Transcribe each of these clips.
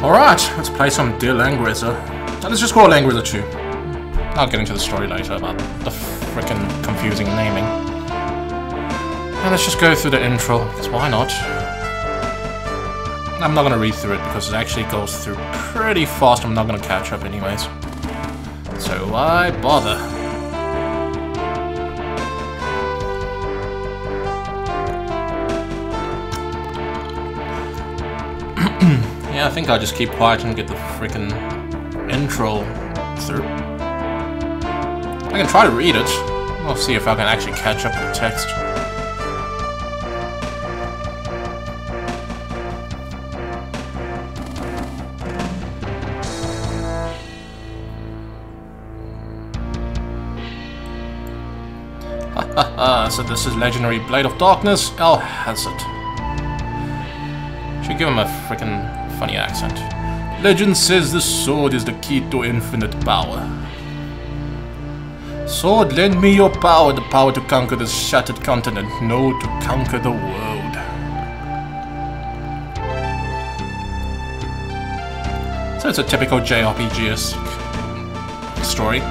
Alright, let's play some Dear Langrisser. Let's just call it Langrisser 2. I'll get into the story later about the frickin' confusing naming. And let's just go through the intro, because why not? I'm not gonna read through it because it actually goes through pretty fast. I'm not gonna catch up anyways. So why bother? Yeah, I think I'll just keep quiet and get the freaking intro through. I can try to read it. I'll see if I can actually catch up with the text. Hahaha, so this is legendary Blade of Darkness. Oh, has it. Should give him a freaking funny accent. Legend says this sword is the key to infinite power. Sword, lend me your power, the power to conquer this shattered continent, no, to conquer the world. So it's a typical JRPG-esque story.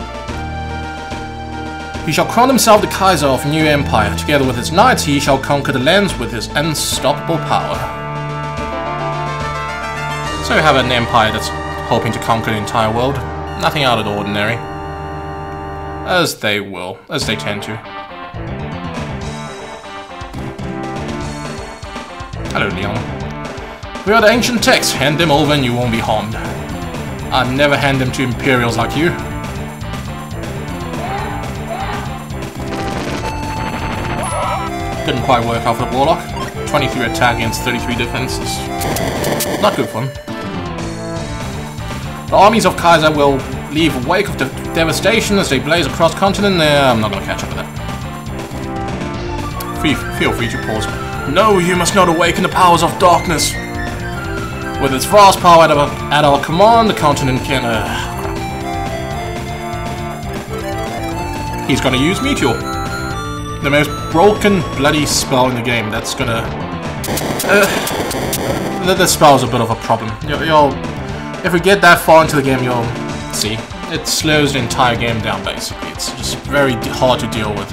He shall crown himself the Kaiser of a new empire. Together with his knights, he shall conquer the lands with his unstoppable power. So we have an empire that's hoping to conquer the entire world. Nothing out of the ordinary. As they will, as they tend to. Hello, Leon. We are the ancient texts. Hand them over and you won't be harmed. I'd never hand them to Imperials like you. Didn't quite work out for the Warlock. 23 attack against 33 defenses. Not good for him. The armies of Kaiser will leave a wake of devastation as they blaze across continent. I'm not gonna catch up with that. Feel free to pause. No, you must not awaken the powers of darkness. With its vast power at our command, the continent can... He's gonna use Meteor. The most broken, bloody spell in the game. That's gonna... the spell's a bit of a problem. If we get that far into the game, you'll see. It slows the entire game down, basically. It's just very hard to deal with.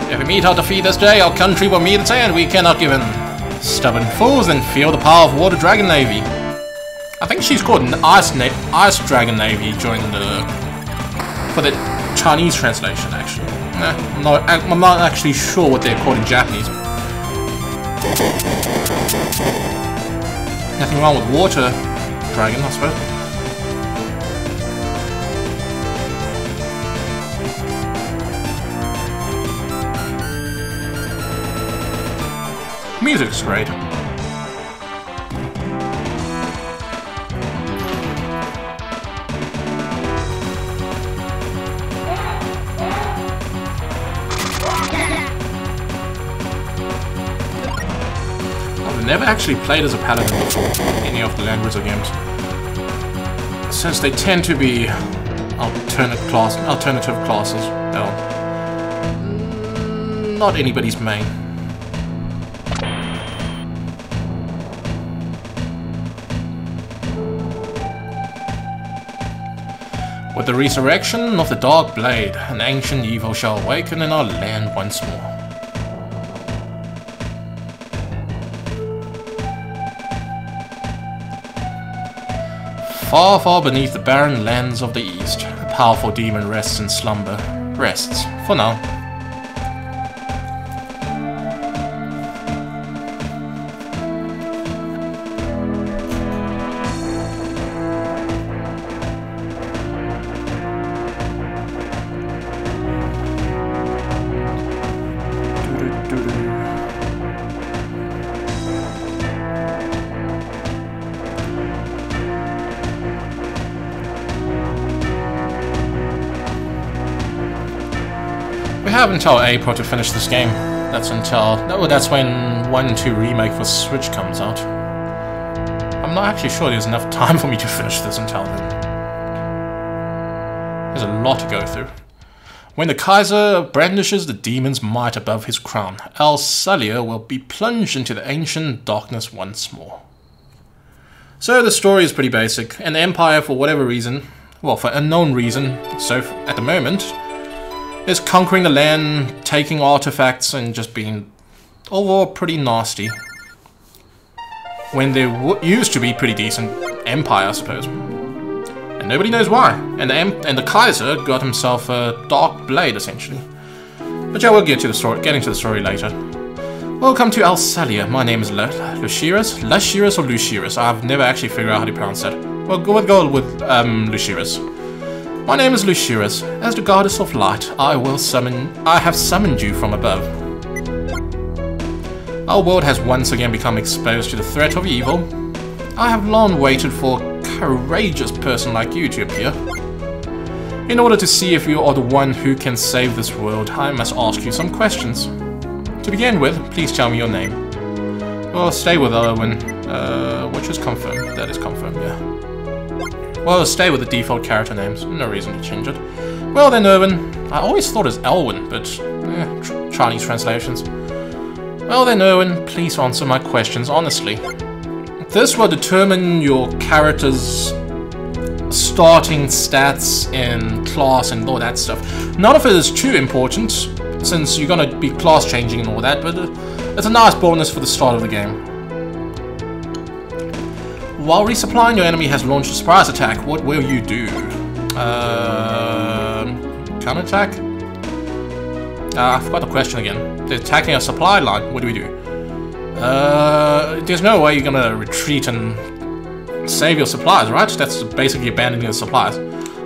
If we meet our defeat this day, our country will meet its end. We cannot give in. Stubborn fools, then feel the power of Water Dragon Navy. I think she's called an Ice Dragon Navy during the... for the Chinese translation, actually. I'm not actually sure what they're called in Japanese. Nothing wrong with Water Dragon, I suppose. Music's great. I've never actually played as a paladin before in any of the Langrisser games, since they tend to be alternative classes. No, not anybody's main. With the resurrection of the Dark Blade, an ancient evil shall awaken in our land once more. Far, far beneath the barren lands of the east, a powerful demon rests in slumber. Rests, for now. We have until April to finish this game. That's when 1 and 2 Remake for Switch comes out. I'm not actually sure there's enough time for me to finish this until then. There's a lot to go through. When the Kaiser brandishes the demon's might above his crown, Alsalia will be plunged into the ancient darkness once more. So the story is pretty basic. An empire, for whatever reason, well, for unknown reason, so at the moment, is conquering the land, taking artifacts, and just being overall pretty nasty. When there used to be pretty decent empire, I suppose. And nobody knows why. And the Kaiser got himself a dark blade, essentially. But yeah, we'll get into the story later. Welcome to Alsalia. My name is Lushiras? Lushiras or Lushiras? I've never actually figured out how to pronounce that. Well, go with Lushiras. My name is Lushiras. As the goddess of light, I have summoned you from above. Our world has once again become exposed to the threat of evil. I have long waited for a courageous person like you to appear. In order to see if you are the one who can save this world, I must ask you some questions. To begin with, please tell me your name. Well, stay with Erwin, which is confirmed. That is confirmed, yeah. Well, stay with the default character names. No reason to change it. Well then, Erwin. I always thought it was Elwin, but Chinese translations. Well then, Erwin, please answer my questions honestly. This will determine your character's starting stats and class and all that stuff. None of it is too important, since you're gonna be class changing and all that, but it's a nice bonus for the start of the game. While resupplying, your enemy has launched a surprise attack. What will you do? Counterattack? I forgot the question again. They're attacking a supply line. What do we do? There's no way you're gonna retreat and save your supplies, right? That's basically abandoning the supplies.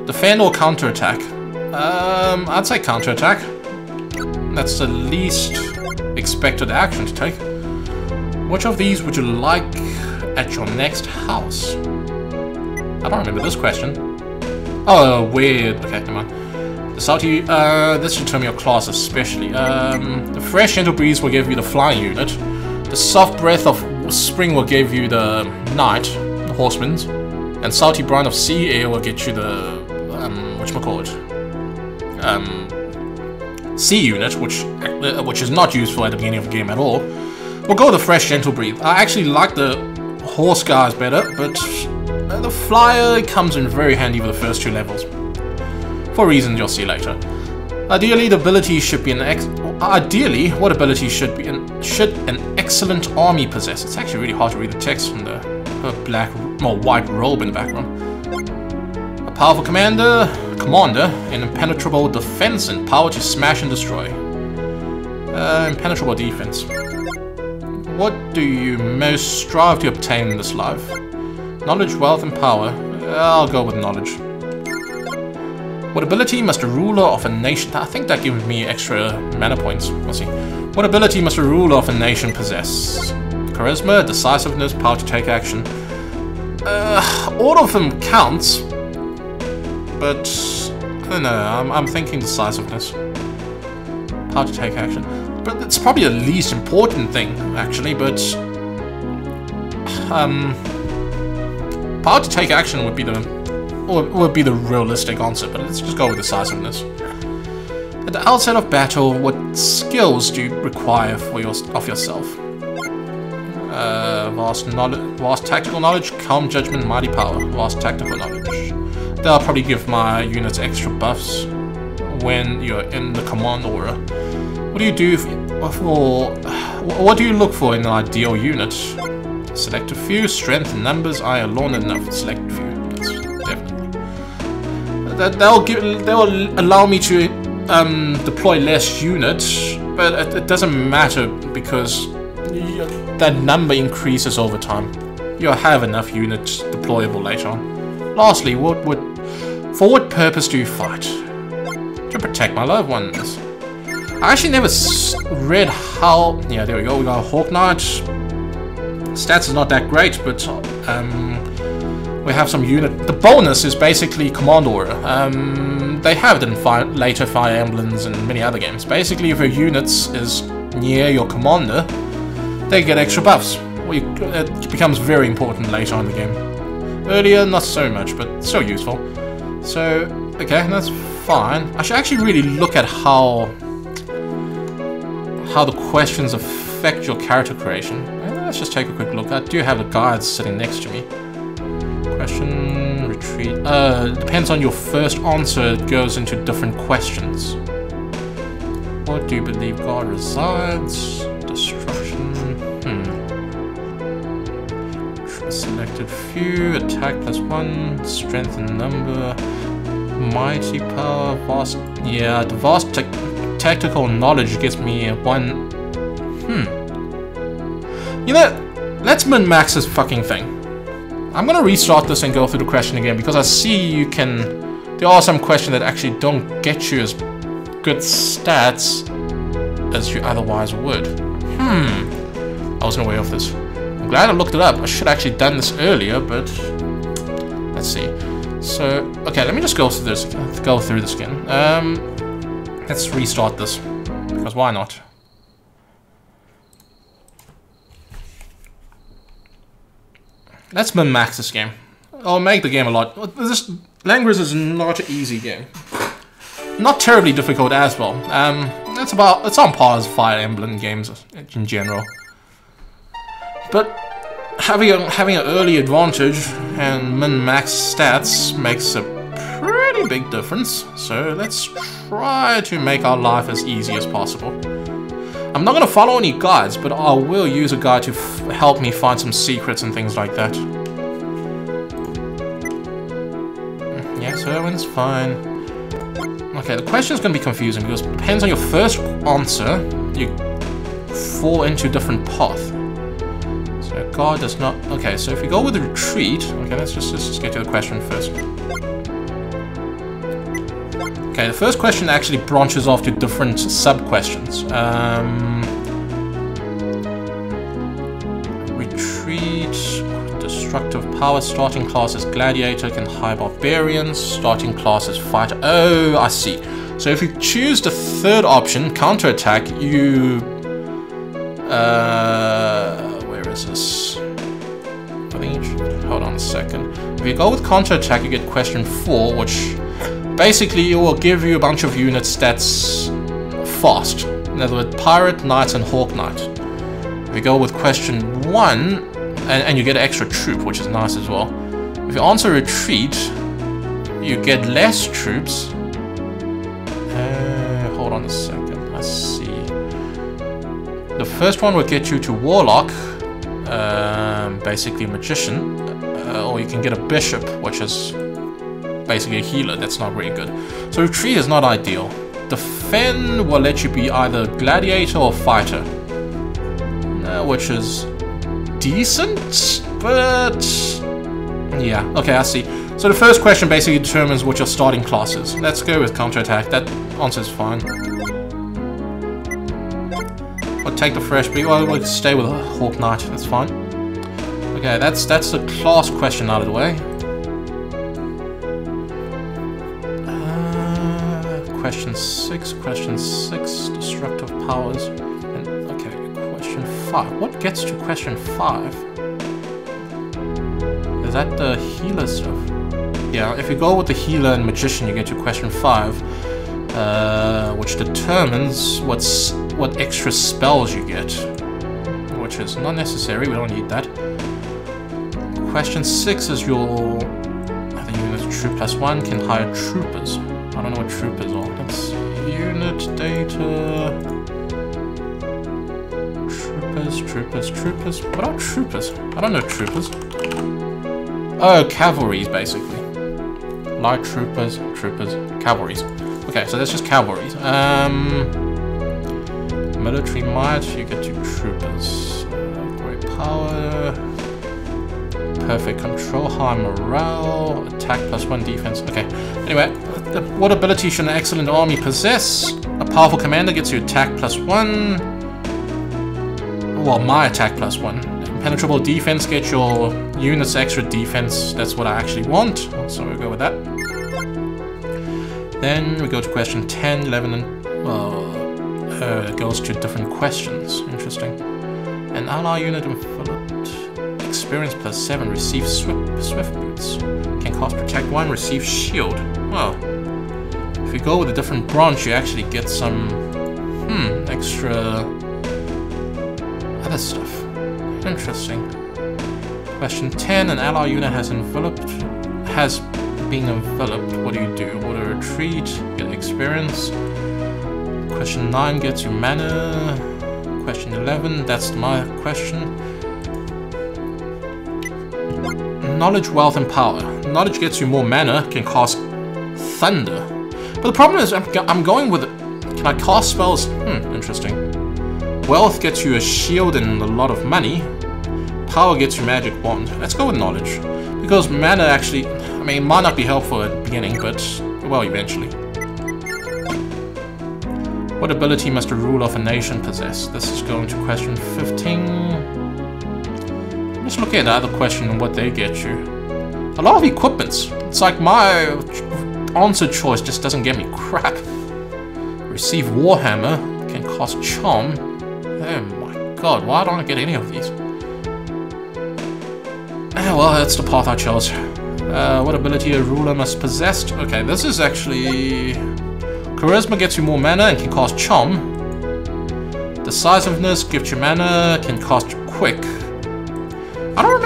Defend or counterattack? I'd say counterattack. That's the least expected action to take. Which of these would you like at your next house? I don't remember this question. Oh, weird. Okay, never mind. The salty, this should determine your class especially. The fresh gentle breeze will give you the flying unit. The soft breath of spring will give you the knight, the horseman. And salty brine of sea air will get you the, whatchamacallit? Sea unit, which is not useful at the beginning of the game at all. We'll go with the fresh gentle breeze. I actually like the horse guys better, but the flyer comes in very handy for the first 2 levels. For reasons you'll see later. Ideally, the ability should be Ideally, what ability should an excellent army possess? It's actually really hard to read the text from her white robe in the background. A powerful commander, an impenetrable defense, and power to smash and destroy. Impenetrable defense. What do you most strive to obtain in this life? Knowledge, wealth, and power. I'll go with knowledge. What ability must a ruler of a nation... I think that gives me extra mana points. We'll see. What ability must a ruler of a nation possess? Charisma, decisiveness, power to take action. All of them counts. But... I don't know. I'm thinking decisiveness. Power to take action. But it's probably the least important thing, actually, but... power to take action would be the realistic answer, but let's just go with decisiveness. At the outset of battle, what skills do you require of yourself? Vast tactical knowledge, calm judgment, mighty power. Vast tactical knowledge. That'll probably give my units extra buffs when you're in the command aura. What do you do what do you look for in an ideal unit? Select a few, strength and numbers, I alone enough. Select a few. they'll allow me to deploy less units, but it doesn't matter because that number increases over time. You'll have enough units deployable later on. Lastly, for what purpose do you fight? To protect my loved ones. I actually never read how... Yeah, there we go. We got a Hawk Knight. Stats is not that great, but we have some unit. The bonus is basically command aura. They have it in later Fire Emblems and many other games. Basically, if your units is near your commander, they get extra buffs. It becomes very important later on in the game. Earlier, not so much, but still useful. So, okay, that's fine. I should actually really look at how the questions affect your character creation. Let's just take a quick look. I do have the guides sitting next to me. Question, retreat. Depends on your first answer, it goes into different questions. What do you believe God resides? Destruction. Selected few, attack +1, strength in number, mighty power, vast. Yeah, the vast tactical knowledge gives me a 1. You know, let's min-max this fucking thing. I'm gonna restart this and go through the question again because I see you can. There are some questions that actually don't get you as good stats as you otherwise would. I wasn't aware of this. I'm glad I looked it up. I should have actually done this earlier, but let's see. So, okay, let me just go through this. Again. Let's restart this because why not? Let's min-max this game. I'll make the game a lot. Langrisser is not an easy game. Not terribly difficult as well. It's on par as Fire Emblem games in general. But having an early advantage and min-max stats makes a pretty big difference. So let's try to make our life as easy as possible. I'm not going to follow any guides, but I will use a guide to help me find some secrets and things like that. Yeah, so that one's fine. Okay, the question is going to be confusing because it depends on your first answer. You fall into a different path. So God does not... Okay, so if we go with the retreat... Okay, let's just get to the question first. Okay, the first question actually branches off to different sub-questions. Retreat, destructive power, starting class is gladiator, can hire barbarians, starting class is fighter. Oh, I see. So if you choose the third option, counterattack, you... where is this? I think you should... Hold on a second. If you go with counterattack, you get question 4, which... Basically, it will give you a bunch of units that's fast. In other words, Pirate, Knights, and Hawk Knight. If you go with question 1, and you get an extra troop, which is nice as well. If you answer retreat, you get less troops. Hold on a second, I see. The first one will get you to Warlock, basically Magician, or you can get a Bishop, which is basically a healer. That's not really good. So retreat is not ideal. Defend will let you be either gladiator or fighter, which is decent, but yeah, okay, I see. So the first question basically determines what your starting class is. Let's go with counterattack. That answer is fine. I'll take the fresh beat. Well, we'll stay with a Hawk Knight. That's fine. Okay, that's the class question out of the way. Question 6, destructive powers. And, okay, question 5. What gets to question 5? Is that the healer stuff? Yeah, if you go with the healer and magician, you get to question 5, which determines what extra spells you get, which is not necessary. We don't need that. Question 6 is your... I think unit troop +1 can hire troopers. I don't know what troopers are. Let's see. Unit data. Troopers. What are troopers? I don't know troopers. Oh, cavalry, basically. Light troopers, cavalries. Okay, so that's just cavalries. Military might, you get 2 troopers. Great power. Perfect control, high morale, attack +1 defense. Okay, anyway, what ability should an excellent army possess? A powerful commander gets you attack +1. Well, my attack +1. Impenetrable defense gets your units extra defense. That's what I actually want, so we'll go with that. Then we go to question 10, 11, and it goes to different questions. Interesting. An ally unit enveloped. Experience +7, receive swift boots. Can cost protect 1, receive shield. Well, if you go with a different branch, you actually get some extra other stuff. Interesting. Question 10, an ally unit has been enveloped. What do you do? Auto retreat, get experience. Question 9 gets you mana. Question 11, that's my question. Knowledge, wealth, and power. Knowledge gets you more mana, can cast thunder. But the problem is, I'm going with... Can I cast spells? Interesting. Wealth gets you a shield and a lot of money. Power gets you magic wand. Let's go with knowledge. Because mana actually... I mean, it might not be helpful at the beginning, but... well, eventually. What ability must a ruler of a nation possess? This is going to question 15. Let's look at the other question and what they get you. A lot of equipments. It's like my answer choice just doesn't get me crap. Receive Warhammer. Can cost Charm. Oh my god, why don't I get any of these? Well, that's the path I chose. What ability a ruler must possess? Okay, this is actually... Charisma gets you more mana and can cast Charm. Decisiveness gives you mana, can cast Quick. I don't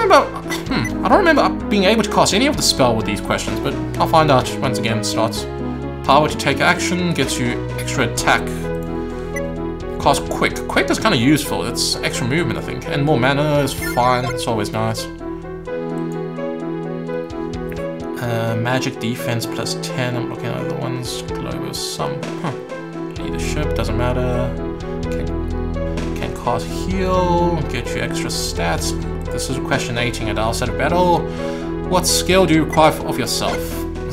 remember being able to cast any of the spell with these questions, but I'll find out once again it starts. Power to take action gets you extra attack. Cast Quick. Quick is kind of useful. It's extra movement, I think, and more mana is fine. It's always nice. Magic defense +10. I'm looking at other ones. Global sum. Leadership doesn't matter. Can cast heal. Get you extra stats. This is question 18 at the outset of battle. What skill do you require of yourself?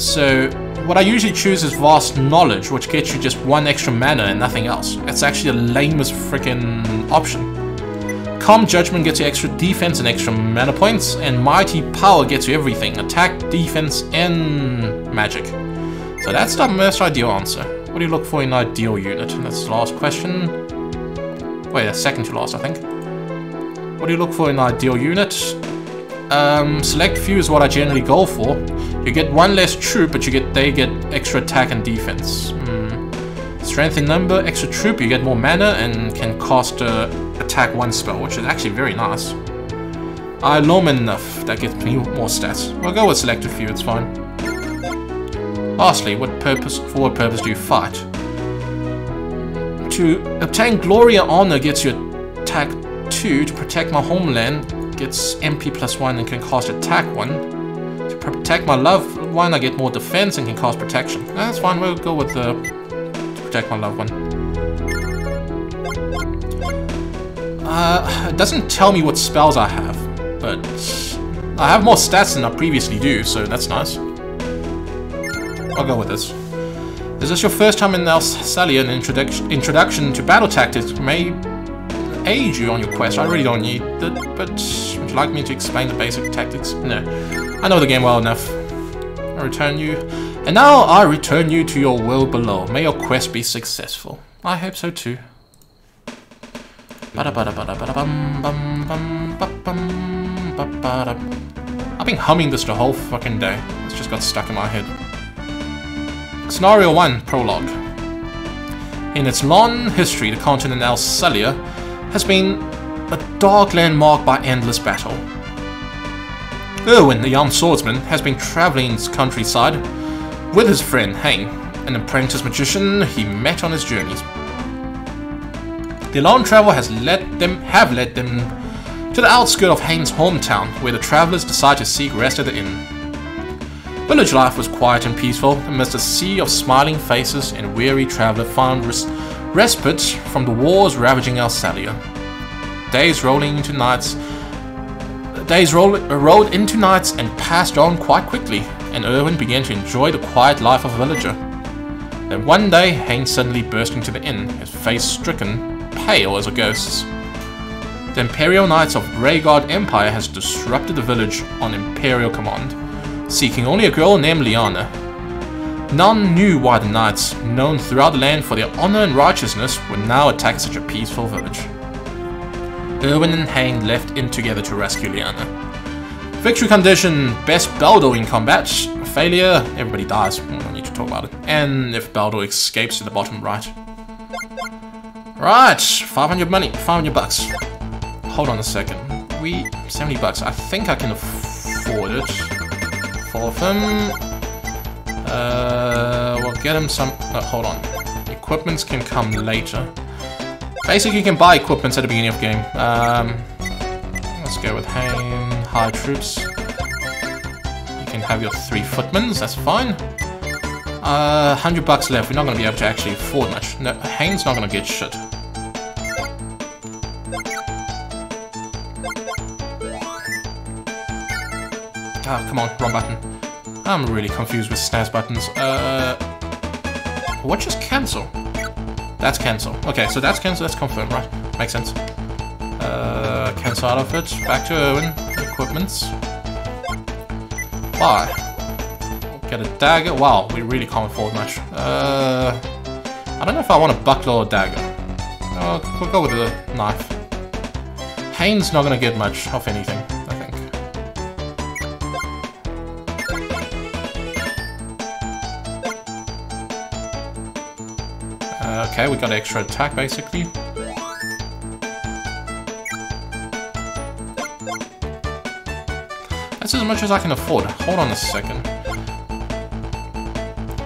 So, what I usually choose is Vast Knowledge, which gets you just 1 extra mana and nothing else. It's actually the lamest freaking option. Calm Judgment gets you extra defense and extra mana points, and Mighty Power gets you everything. Attack, defense, and magic. So that's the most ideal answer. What do you look for in an ideal unit? That's the last question. Wait, second to last, I think. What do you look for in an ideal unit? Select few is what I generally go for. You get 1 less troop, but they get extra attack and defense. Strength in number, extra troop, you get more mana and can cast attack 1 spell, which is actually very nice. I loam enough, that gets me more stats. I'll go with selected few, it's fine. Lastly, for what purpose do you fight? To obtain glory and honor gets you attack 2. To protect my homeland gets MP +1 and can cast attack 1. To protect my loved one I get more defense and can cast protection. That's fine, we'll go with to protect my loved one. It doesn't tell me what spells I have, but I have more stats than I previously do, so that's nice. I'll go with this. Is this your first time in Alsalia? An introduction to battle tactics may aid you on your quest. I really don't need that, but would you like me to explain the basic tactics? No. I know the game well enough. I return you. And now I return you to your world below. May your quest be successful. I hope so too. I've been humming this the whole fucking day. It's just got stuck in my head. Scenario 1, Prologue. In its long history, the continent Alsalia has been a dark land marked by endless battle. Erwin, the young swordsman, has been traveling in its countryside with his friend Hein, an apprentice magician he met on his journeys. The long travel have led them to the outskirts of Hein's hometown, where the travelers decide to seek rest at the inn. Village life was quiet and peaceful, amidst a sea of smiling faces, and weary traveler found respite from the wars ravaging Alsalia. Days rolled into nights and passed on quite quickly, and Erwin began to enjoy the quiet life of a villager. Then one day, Haynes suddenly burst into the inn, his face stricken, pale as a ghost's. The Imperial Knights of Rhaegar Empire has disrupted the village on Imperial command, seeking only a girl named Lyanna. None knew why the knights, known throughout the land for their honor and righteousness, would now attack such a peaceful village. Erwin and Hayne left in together to rescue Lyanna. Victory condition: best Baldo in combat. Failure: everybody dies. We don't need to talk about it. And if Baldo escapes to the bottom right. Right, 500 money, 500 bucks. Hold on a second. 70 bucks. I think I can afford it. 4 of them. We'll get him some. No, hold on. Equipments can come later. Basically, you can buy equipments at the beginning of the game. Let's go with Hayne. High troops. You can have your 3 footmans. That's fine. 100 bucks left. We're not going to be able to actually afford much. No, Hayne's not going to get shit. Ah, come on, wrong button. I'm really confused with SNES buttons. What just cancel? That's cancel. Okay, so that's cancel, that's confirm, right? Makes sense. Cancel out of it. Back to Erwin. Equipments. Why? Get a dagger. Wow, we really can't afford much. I don't know if I want a buckler or a dagger. We'll go with the knife. Hayne's not gonna get much of anything, I think. Okay, we got extra attack basically. That's as much as I can afford. Hold on a second.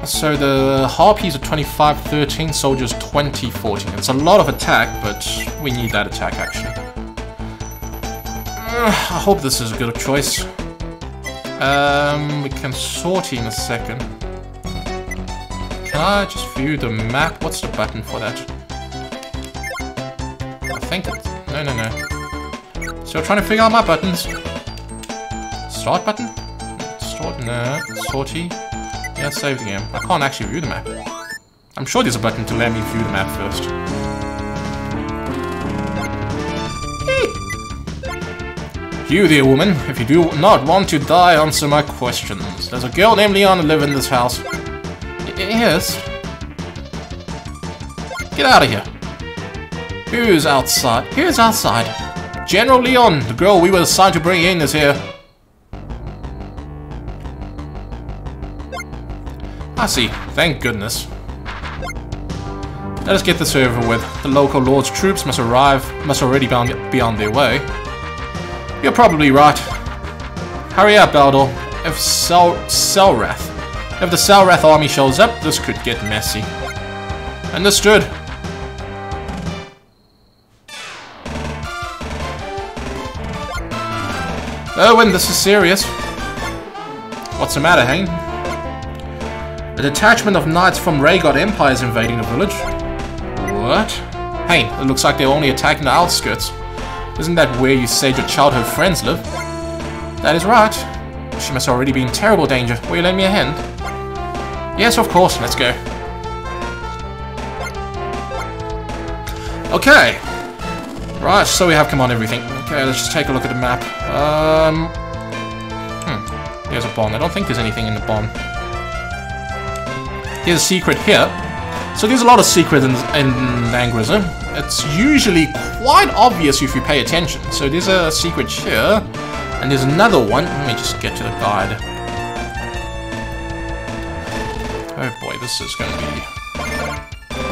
So the Harpies are 25-13, soldiers 20-14. It's a lot of attack, but we need that attack actually. I hope this is a good choice. We can sort in a second. Can I just view the map? What's the button for that? I think it's... No. Still trying to figure out my buttons. Start button? Start? No. Sortie? Yeah, save the game. I can't actually view the map. I'm sure there's a button to let me view the map first. You there, woman. If you do not want to die, answer my questions. There's a girl named Lyanna live in this house. Yes. Get out of here. Who's outside? Who's outside? General Leon, the girl we were assigned to bring in, is here. I see. Thank goodness. Let us get this over with. The local lord's troops must already be on their way. You're probably right. Hurry up, Baldo. If the Selrath army shows up, this could get messy. Understood. Erwin, this is serious. What's the matter, Hayne? A detachment of knights from Rhaegar Empire is invading the village. What? Hayne, it looks like they're only attacking the outskirts. Isn't that where you said your childhood friends live? That is right. She must already be in terrible danger. Will you lend me a hand? Yes, of course. Let's go. Okay. Right, so we have come on everything. Okay, let's just take a look at the map. There's a bomb. I don't think there's anything in the bomb. Here's a secret here. So there's a lot of secrets in Langrisser. It's usually quite obvious if you pay attention. So there's a secret here. And there's another one. Let me just get to the guide. Oh boy, this is going to be...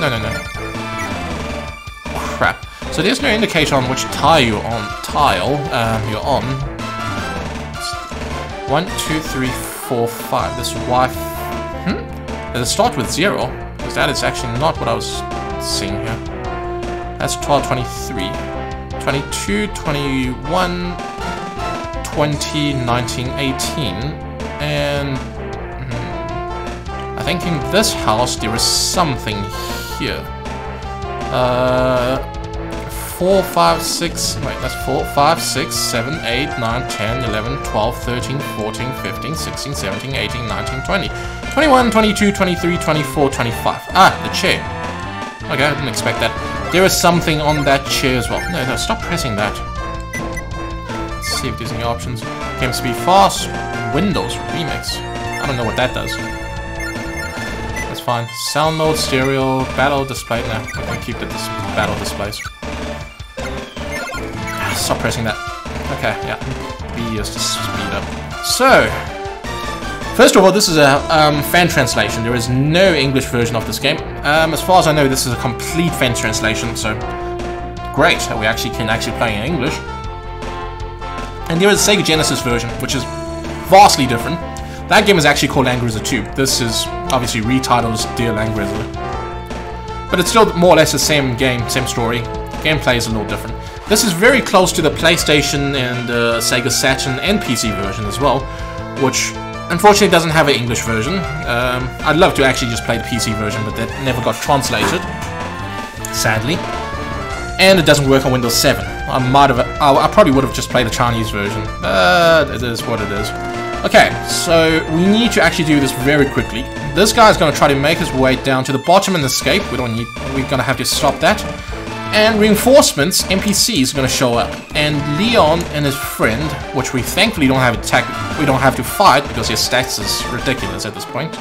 No. Crap. So there's no indicator on which tile you're on. 1, 2, 3, 4, 5. This Y... Does it start with 0? Because that is actually not what I was seeing here. That's 12, 23, 22, 21, 20, 19, 18, and thinking this house, there is something here. 4, 5, 6, wait, that's 4, 5, 6, 7, 8, 9, 10, 11, 12, 13, 14, 15, 16, 17, 18, 19, 20, 21, 22, 23, 24, 25. Ah, the chair. Okay, I didn't expect that. There is something on that chair as well. No, stop pressing that. Let's see if there's any options. Game speed fast, Windows remix. I don't know what that does. That's fine. Sound mode, stereo, battle display. No, we can keep the battle displays. Stop pressing that. Okay, yeah. B is to speed up. So, first of all, this is a fan translation. There is no English version of this game. As far as I know, this is a complete fan translation, so great that we can actually play in English. And there is a Sega Genesis version, which is vastly different. That game is actually called Langrisser 2. This is obviously retitled as Dear Langrisser. But it's still more or less the same game, same story. Gameplay is a little different. This is very close to the PlayStation and Sega Saturn and PC version as well, which unfortunately doesn't have an English version. I'd love to actually just play the PC version, but that never got translated, sadly. And it doesn't work on Windows 7. I probably would have just played the Chinese version, but it is what it is. Okay, so we need to actually do this very quickly. This guy is going to try to make his way down to the bottom and escape. We're going to have to stop that. And reinforcements, NPCs, are going to show up. And Leon and his friend, which we thankfully don't have to fight because his stats is ridiculous at this point.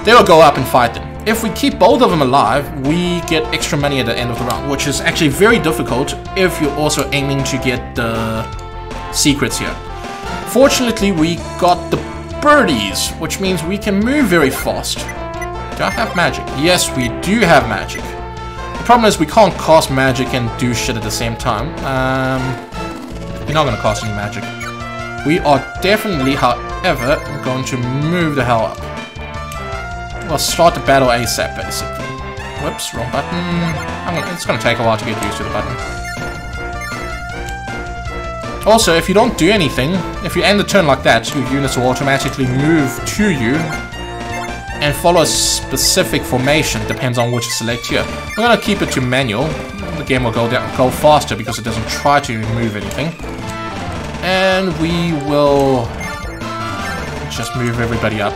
They will go up and fight them. If we keep both of them alive, we get extra money at the end of the round, which is actually very difficult if you're also aiming to get the secrets here. Fortunately, we got the birdies, which means we can move very fast. Do I have magic? Yes, we do have magic. The problem is we can't cast magic and do shit at the same time. We're not going to cast any magic. We are definitely, however, going to move the hell up. We'll start the battle ASAP, basically. Whoops, wrong button. It's going to take a while to get used to the button. Also, if you don't do anything, if you end the turn like that, your units will automatically move to you and follow a specific formation, depends on which you select here. We're going to keep it to manual. The game will go faster because it doesn't try to move anything. And we will just move everybody up.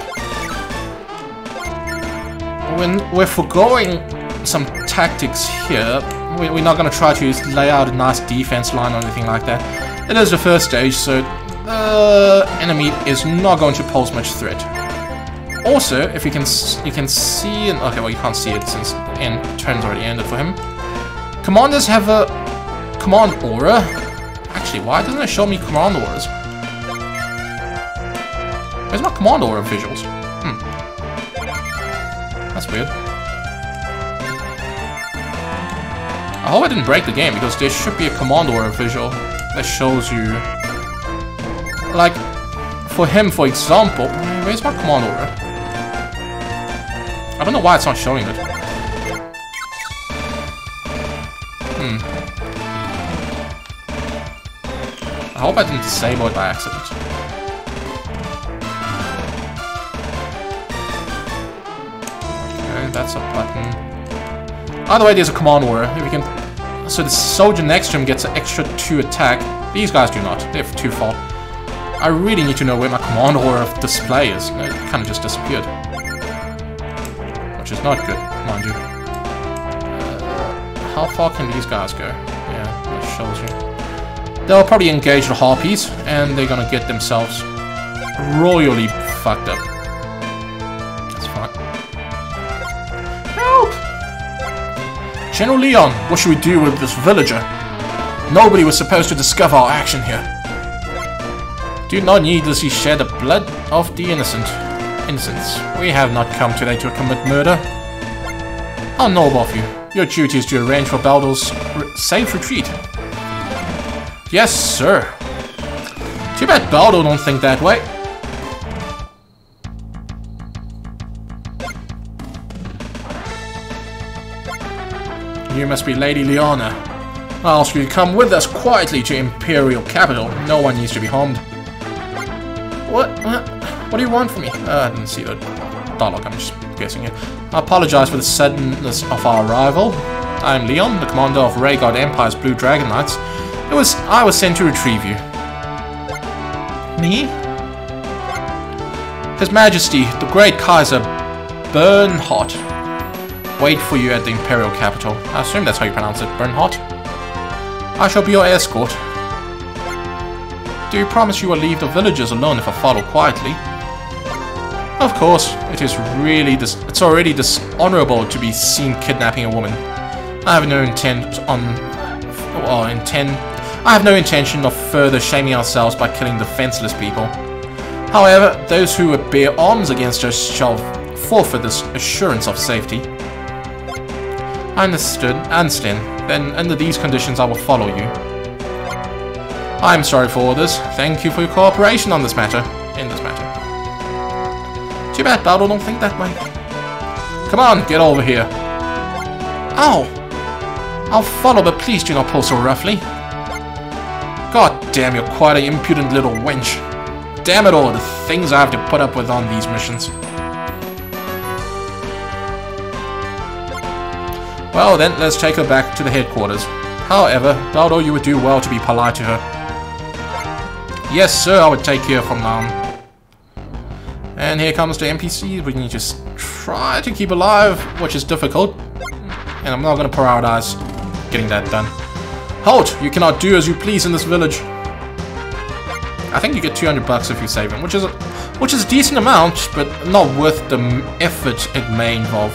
When we're foregoing some tactics here, we're not going to try to lay out a nice defense line or anything like that. It is the first stage, so the enemy is not going to pose much threat. Also, if you can see, okay, well you can't see it since the turn's already ended for him. Commanders have a command aura. Actually, why doesn't it show me command auras? Where's my command aura visuals? That's weird. I hope I didn't break the game, because there should be a command aura visual that shows you, like, for him, for example. Where's my command aura? I don't know why it's not showing it. I hope I didn't disable it by accident. Okay, that's a button. Either way, there's a command aura. If we can, so the soldier next to him gets an extra 2 attack. These guys do not. They have 2 fall. I really need to know where my command aura display is. It kind of just disappeared. Which is not good, mind you. How far can these guys go? Yeah, that shows you. They'll probably engage the harpies, and they're gonna get themselves royally fucked up. That's fine. Help! General Leon, what should we do with this villager? Nobody was supposed to discover our action here. Do not needlessly shed the blood of the innocents. We have not come today to commit murder. How noble of you. Your duty is to arrange for Baldur's safe retreat. Yes, sir. Too bad Baldur don't think that way. You must be Lady Leona. I'll ask you to come with us quietly to Imperial Capital. No one needs to be harmed. What do you want from me? I didn't see that. Dialogue, I'm just guessing it. I apologize for the suddenness of our arrival. I am Leon, the commander of reGard Empire's Blue Dragon Knights. I was sent to retrieve you. Me? His Majesty, the Great Kaiser Bernhard, wait for you at the Imperial capital. I assume that's how you pronounce it, Bernhard. I shall be your escort. Do you promise you will leave the villagers alone if I follow quietly? Of course, it's already dishonorable to be seen kidnapping a woman. I have no intention of further shaming ourselves by killing defenseless people. However, those who would bear arms against us shall forfeit this assurance of safety. I understand. Then, under these conditions, I will follow you. I am sorry for all this. Thank you for your cooperation on this matter. Too bad Baldo don't think that way. Come on, get over here. Ow! I'll follow, but please do not pull so roughly. God damn, you're quite an impudent little wench. Damn it all, the things I have to put up with on these missions. Well then, let's take her back to the headquarters. However, Baldo, you would do well to be polite to her. Yes, sir, I would take care from now on. And here comes the NPCs. We need to just try to keep alive, which is difficult. And I'm not going to prioritize getting that done. Halt! You cannot do as you please in this village. I think you get 200 bucks if you save him, which is a decent amount, but not worth the effort it may involve.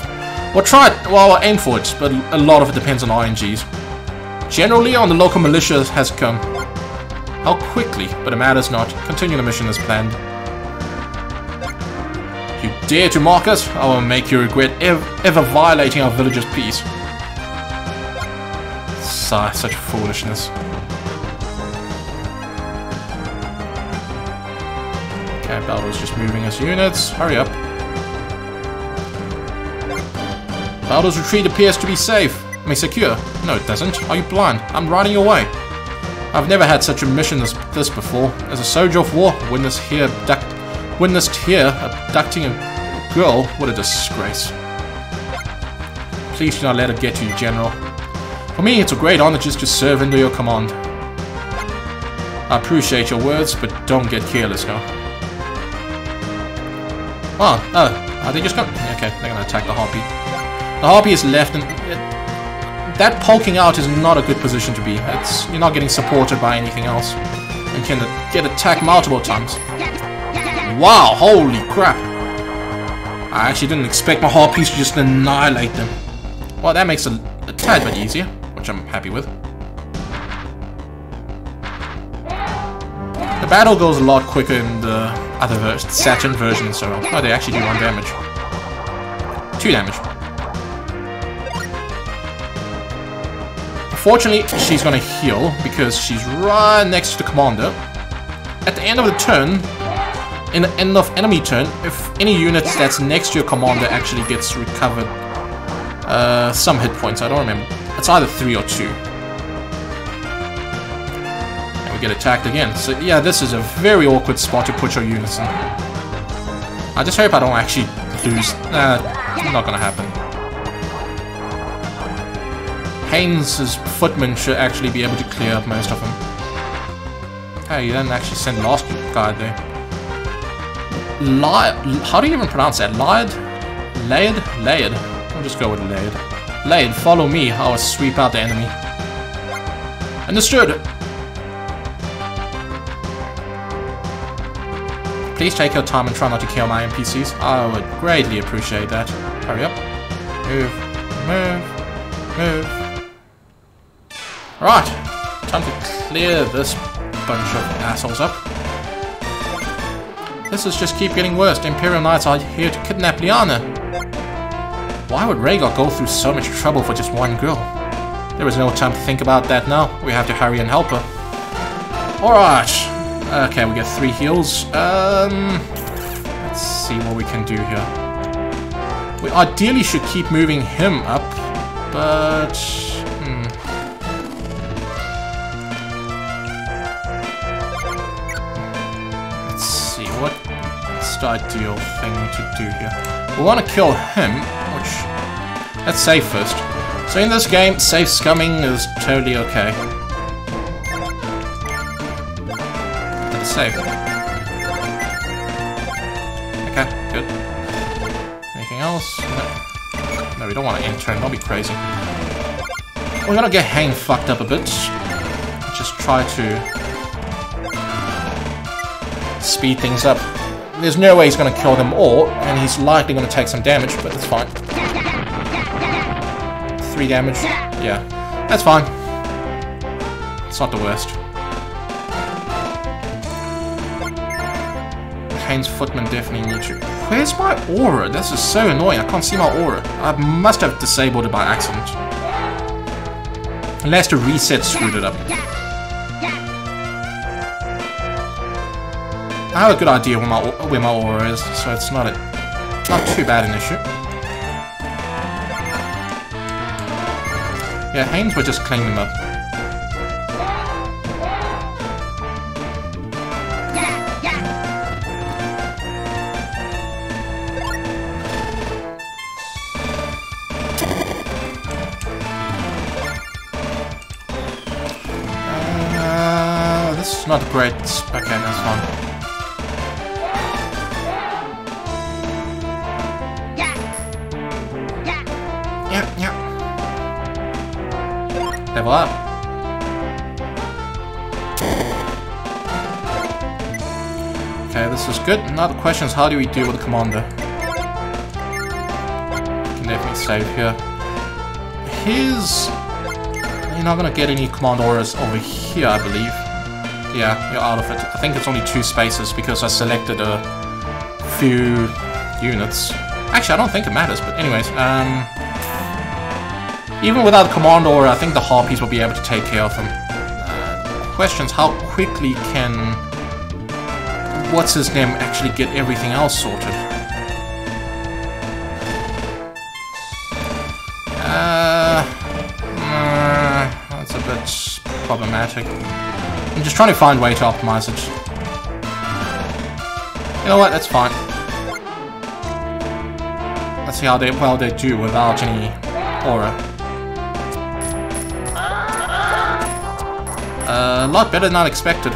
We'll try it, well, I'll aim for it, but a lot of it depends on RNGs. Generally, on the local militia has come. How quickly, but it matters not. Continue the mission as planned. You dare to mock us? I will make you regret ever violating our village's peace. Sigh, such foolishness. Okay, Baldo's just moving his units. Hurry up. Baldo's retreat appears to be safe. I mean, secure. No, it doesn't. Are you blind? I'm riding your way. I've never had such a mission as this before. As a soldier of war, witnessed here abducting a girl. What a disgrace. Please do not let it get to you, General. For me, it's a great honor just to serve under your command. I appreciate your words, but don't get careless now. Oh, are they just going? Okay, they're going to attack the Harpy. The Harpy is left, and that poking out is not a good position to be. You're not getting supported by anything else, and can get attacked multiple times. Wow, holy crap! I actually didn't expect my Harpies to just annihilate them. Well, that makes it a tad bit easier, which I'm happy with. The battle goes a lot quicker in the other Saturn version, so oh, they actually do 1 damage. 2 damage. Fortunately, she's gonna heal because she's right next to the commander. At the end of the turn, in the end of enemy turn, if any unit that's next to your commander actually gets recovered some hit points, I don't remember. It's either 3 or 2. And we get attacked again. So yeah, this is a very awkward spot to put your units in. I just hope I don't actually lose. Not gonna happen. Haynes' footmen should actually be able to clear up most of them. Hey, you didn't actually send last guy there. How do you even pronounce that? Laird? I'll just go with Laird. Laird, follow me. I will sweep out the enemy. Understood. Please take your time and try not to kill my NPCs. I would greatly appreciate that. Hurry up. Move. Right, time to clear this bunch of assholes up. This is just keep getting worse. The Imperial Knights are here to kidnap Liana. Why would reGard go through so much trouble for just one girl? There is no time to think about that now. We have to hurry and help her. Alright. Okay, we get 3 heals. Let's see what we can do here. We ideally should keep moving him up, but... most ideal thing to do here. We want to kill him, which... Let's save first. So in this game, safe scumming is totally okay. Let's save. Okay, good. Anything else? No. No, we don't want to enter, that'll be crazy. We're gonna get Hane fucked up a bit. Just try to speed things up. There's no way he's gonna kill them all, and he's likely gonna take some damage, but that's fine. 3 damage. Yeah, that's fine. It's not the worst. Hane's footmen definitely need to... Where's my aura? This is so annoying. I can't see my aura. I must have disabled it by accident. Unless the reset screwed it up. I have a good idea where my aura is, so it's not too bad an issue. Yeah, Hanes will just clean them up. This is not great. Okay, that's fine. Level up. Okay, this is good. Now the question is, how do we deal with the commander? We can definitely save here. You're not gonna get any command auras over here, I believe. Yeah, you're out of it. I think it's only 2 spaces because I selected a few units. Actually, I don't think it matters, but anyways, even without the command aura, I think the Harpies will be able to take care of them. Questions, how quickly can... What's-his-name actually get everything else sorted? That's a bit problematic. I'm just trying to find a way to optimize it. You know what, that's fine. Let's see how well they do without any aura. A lot better than I expected.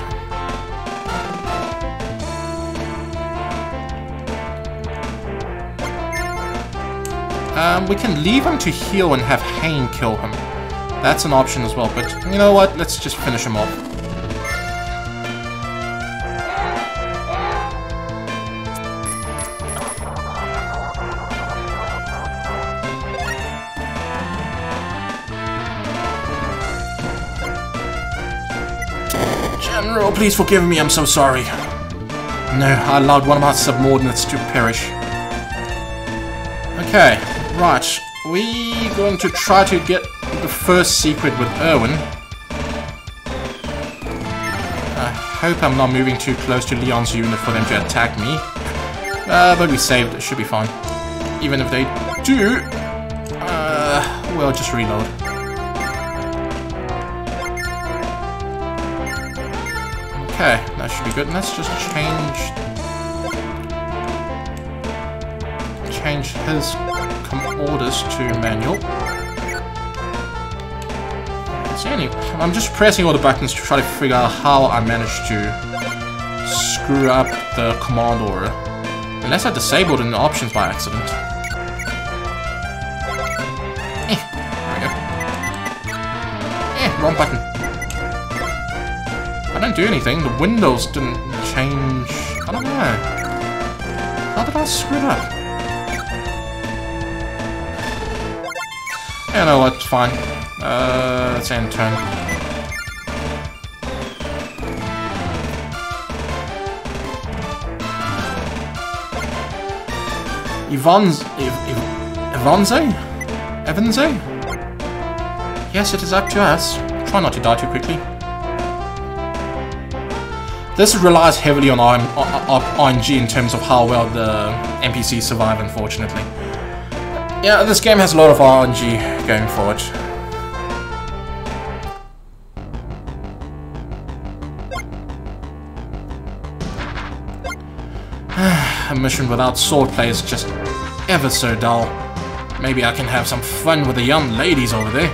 We can leave him to heal and have Hane kill him. That's an option as well, but you know what? Let's just finish him off. General, please forgive me, I'm so sorry. No, I allowed one of my subordinates to perish. Okay, right. We're going to try to get the first secret with Erwin. I hope I'm not moving too close to Leon's unit for them to attack me. But we saved, it should be fine. Even if they do, we'll just reload. Okay, that should be good. Let's just change his orders to manual. I'm just pressing all the buttons to try to figure out how I managed to screw up the command aura. Unless I disabled it in the options by accident. There we go. Wrong button. I didn't do anything. The windows didn't change. I don't know. How did I screw it up? Yeah, no, it's fine. Let's end turn. Evanze? Yes, it is up to us. Try not to die too quickly. This relies heavily on RNG in terms of how well the NPCs survive, unfortunately. Yeah, this game has a lot of RNG going for it. A mission without swordplay is just ever so dull. Maybe I can have some fun with the young ladies over there.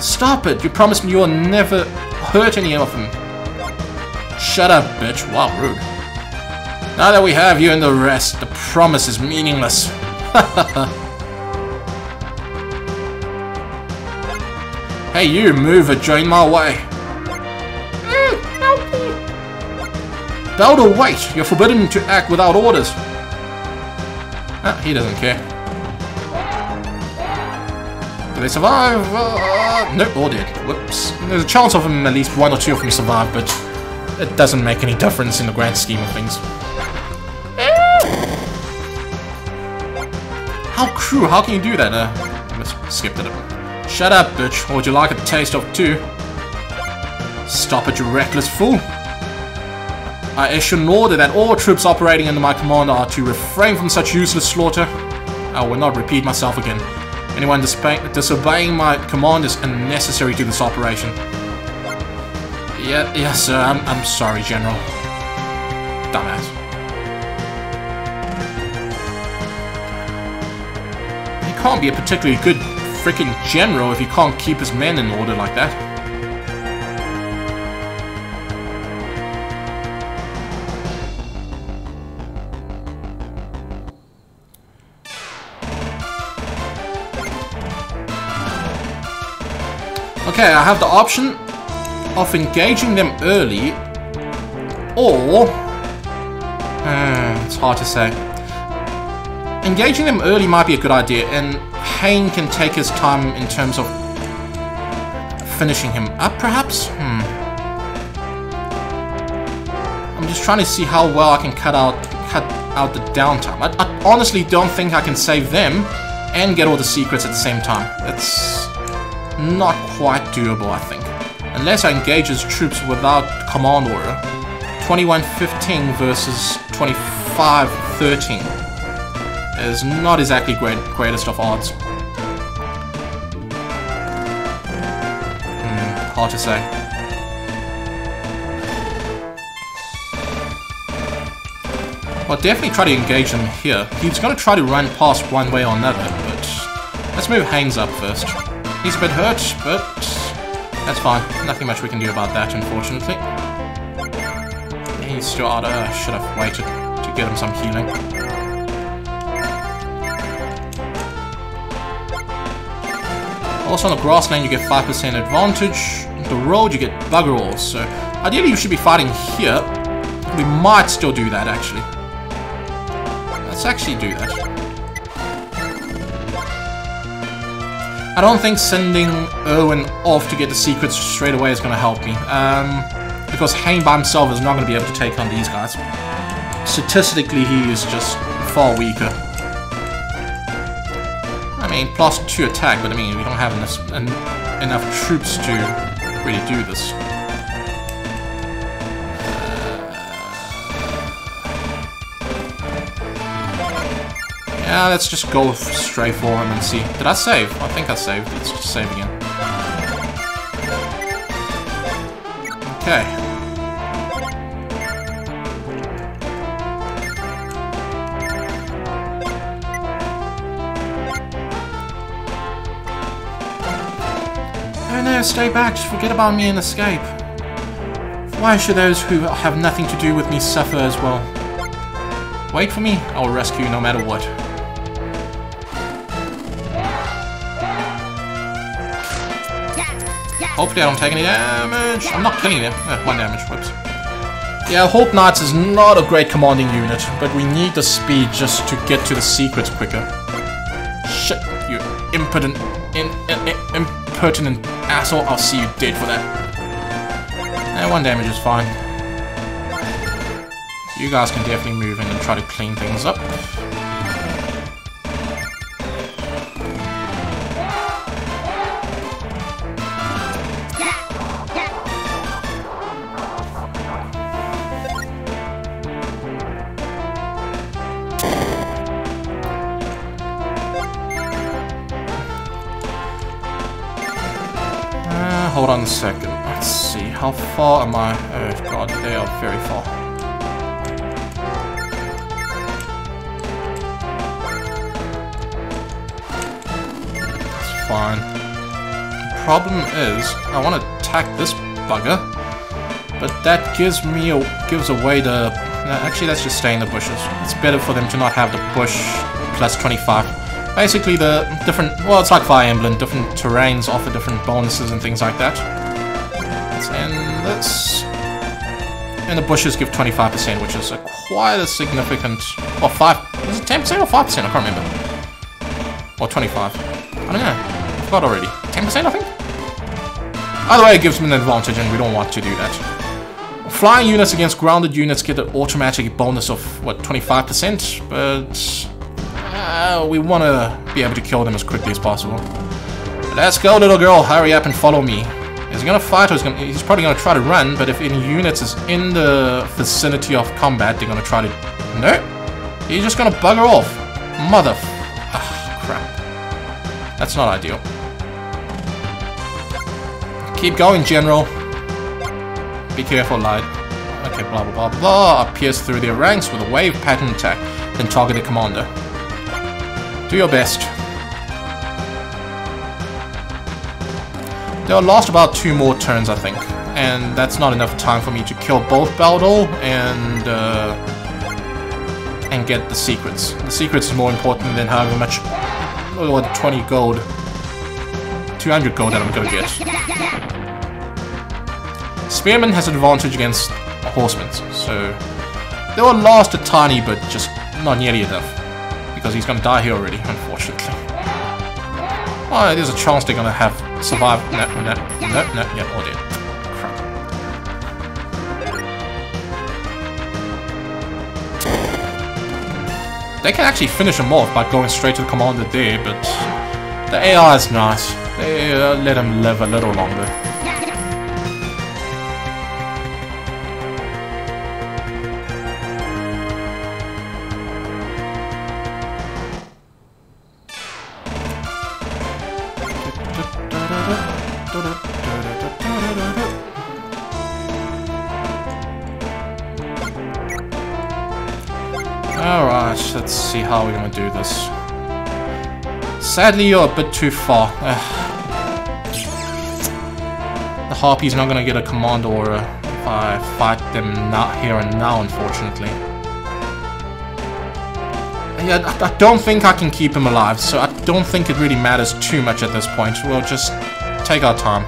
Stop it! You promised me you will never hurt any of them. Shut up, bitch. Wow, rude. Now that we have you and the rest, the promise is meaningless. Hey you, mover, join my way. Help me. Belder, wait! You're forbidden to act without orders. Ah, he doesn't care. Do they survive? Nope, all dead. Whoops. There's a chance of them, at least one or two of them survive, but it doesn't make any difference in the grand scheme of things. How cruel, how can you do that? I must skip it. Shut up, bitch, or would you like a taste of too? Stop it, you reckless fool. I issue an order that all troops operating under my command are to refrain from such useless slaughter. I will not repeat myself again. Anyone disobeying my command is unnecessary to this operation. Yes, sir, I'm sorry, General. Dumbass. He can't be a particularly good freaking general if he can't keep his men in order like that. Okay, I have the option of engaging them early, or it's hard to say. Engaging them early might be a good idea, and Hayne can take his time in terms of finishing him up, perhaps? I'm just trying to see how well I can cut out the downtime. I honestly don't think I can save them and get all the secrets at the same time. It's not quite doable, I think. Unless I engage his troops without command order. 21-15 versus 25-13 is not exactly greatest of odds. Hard to say. Well, definitely try to engage him here. He's going to try to run past one way or another, but let's move Haynes up first. He's a bit hurt, but that's fine. Nothing much we can do about that, unfortunately. He's still out. Should have waited to get him some healing. Also on the grassland you get 5% advantage. The road you get bugger all. So ideally you should be fighting here. We might still do that actually. Let's actually do that. I don't think sending Erwin off to get the secrets straight away is going to help me. Because Hayne by himself is not going to be able to take on these guys. Statistically, he is just far weaker. I mean, +2 attack, but I mean, we don't have enough troops to really do this. Yeah, let's just go straight for him and see. Did I save? I think I saved. Let's just save again. Okay. Oh no, stay back. Just forget about me and escape. Why should those who have nothing to do with me suffer as well? Wait for me. I will rescue you no matter what. Hopefully I don't take any damage. I'm not killing them. 1 damage, whoops. Yeah, Hope Knights is not a great commanding unit, but we need the speed just to get to the secrets quicker. Shit, you impertinent asshole. I'll see you dead for that. 1 damage is fine. You guys can definitely move in and try to clean things up. Hold on a second. Let's see. How far am I? Oh god, they are very far. fine. The problem is, I want to attack this bugger, but that gives away the... actually, let's just stay in the bushes. It's better for them to not have the bush plus 25. Basically, the different... well, it's like Fire Emblem. Different terrains offer different bonuses and things like that. And this... and the bushes give 25%, which is quite a significant... or 5... is it 10% or 5%? I can't remember. Or 25. I don't know. I forgot already. 10%, I think? Either way, it gives me an advantage, and we don't want to do that. Flying units against grounded units get an automatic bonus of, what, 25%? But... we want to be able to kill them as quickly as possible. Let's go, little girl. Hurry up and follow me. Is he gonna fight, or he's probably gonna try to run, but if any units is in the vicinity of combat, they're gonna try to... no! He's just gonna bugger off. Mother... ah, crap. That's not ideal. Keep going, General. Be careful, lad. Okay, blah blah blah blah. Pierce through their ranks with a wave pattern attack, then target the commander. Do your best. They'll last about 2 more turns, I think, and that's not enough time for me to kill both Baldol and get the secrets. The secrets is more important than however much, or 20 gold, 200 gold that I'm gonna get. Spearman has an advantage against horsemen, so they will last a tiny bit, just not nearly enough, because he's gonna die here already, unfortunately. Oh, there's a chance they're gonna have survive. No, yeah, all dead. Crap. They can actually finish him off by going straight to the commander there, but the AI is nice. They let him live a little longer. Alright, let's see how we're gonna do this. Sadly, you're a bit too far. The Harpy's not gonna get a command aura if I fight them here and now, unfortunately. Yeah, I don't think I can keep him alive, so I don't think it really matters too much at this point. We'll just take our time.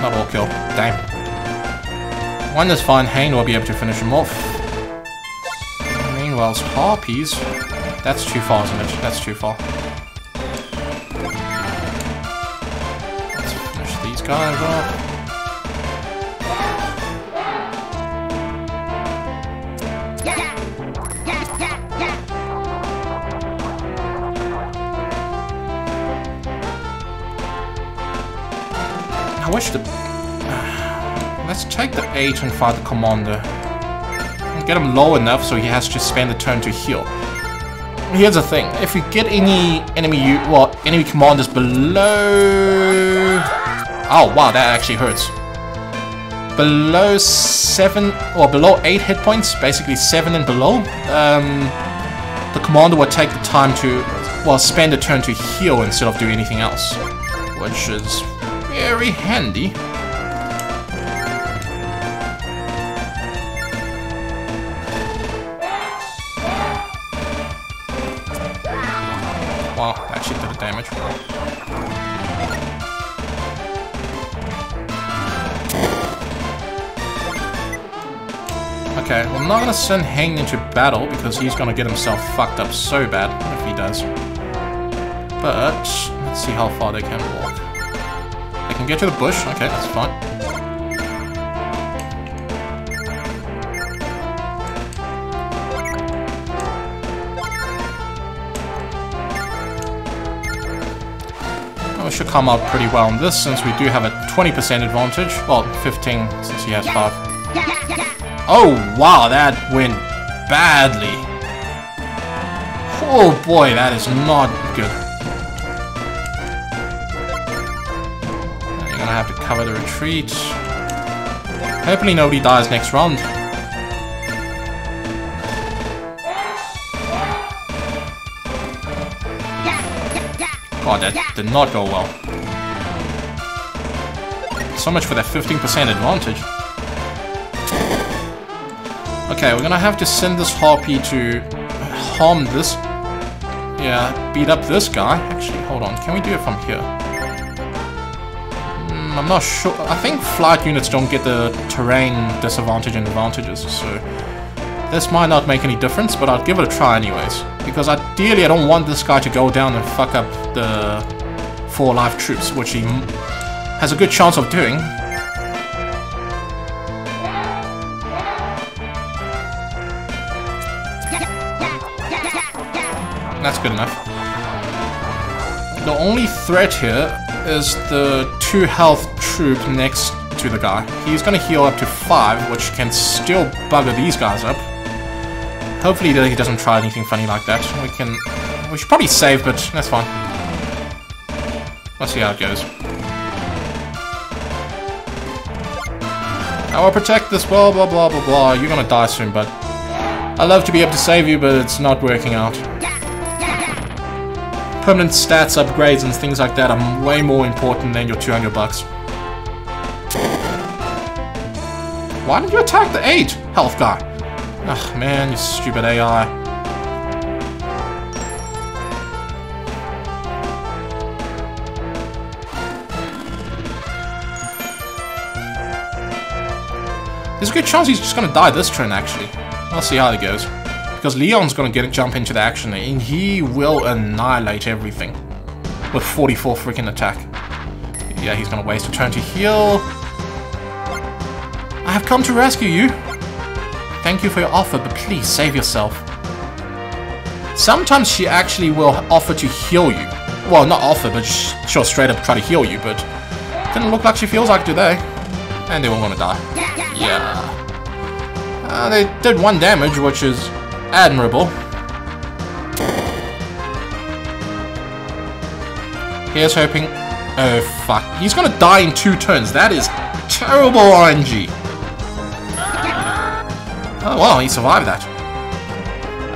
Not all kill. Damn. One is fine. Hane will be able to finish him off. Meanwhile, Harpies. That's too far, isn't it? That's too far. Let's finish these guys off. I wish the... let's take the 8 and fight the commander. And get him low enough so he has to spend the turn to heal. Here's the thing. If you get any enemy commanders below... oh wow, that actually hurts. Below 7 or below 8 hit points, basically 7 and below, the commander will take the time to, well, spend a turn to heal instead of do anything else, which is very handy. Wow, actually did the damage. Okay, well, I'm not gonna send Hang into battle because he's gonna get himself fucked up so bad if he does. But let's see how far they can walk. They can get to the bush. Okay, that's fine. Well, we should come out pretty well on this since we do have a 20% advantage. Well, 15 since he has 5. Oh, wow, that went badly. Oh boy, that is not good. gonna have to cover the retreat. Hopefully nobody dies next round. God, that did not go well. So much for that 15% advantage. Okay, we're gonna have to send this Harpy to harm this. Yeah, beat up this guy. Actually, hold on. Can we do it from here? I'm not sure. I think flight units don't get the terrain disadvantage and advantages, so this might not make any difference, but I'll give it a try anyways. Because ideally, I don't want this guy to go down and fuck up the 4 life troops, which he has a good chance of doing. That's good enough. The only threat here is the 2 health troop next to the guy. He's gonna heal up to 5, which can still bugger these guys up. Hopefully he doesn't try anything funny like that. We should probably save, but that's fine. Let's see how it goes. I will protect this, blah blah blah blah blah. You're gonna die soon, but I'd love to be able to save you, but it's not working out. Permanent stats upgrades and things like that are way more important than your 200 bucks. Why did you attack the 8 health guy? Ugh, man, you stupid AI. There's a good chance he's just gonna die this turn, actually. I'll see how it goes. Because Leon's gonna jump into the action, and he will annihilate everything. With 44 freaking attack. Yeah, he's gonna waste a turn to heal. I have come to rescue you. Thank you for your offer, but please save yourself. Sometimes she actually will offer to heal you. Well, not offer, but she'll straight up try to heal you, but didn't look like she feels like today. And they were gonna die. Yeah. They did 1 damage, which is admirable. Here's hoping. Oh fuck. He's gonna die in 2 turns. That is terrible RNG. Oh wow, he survived that.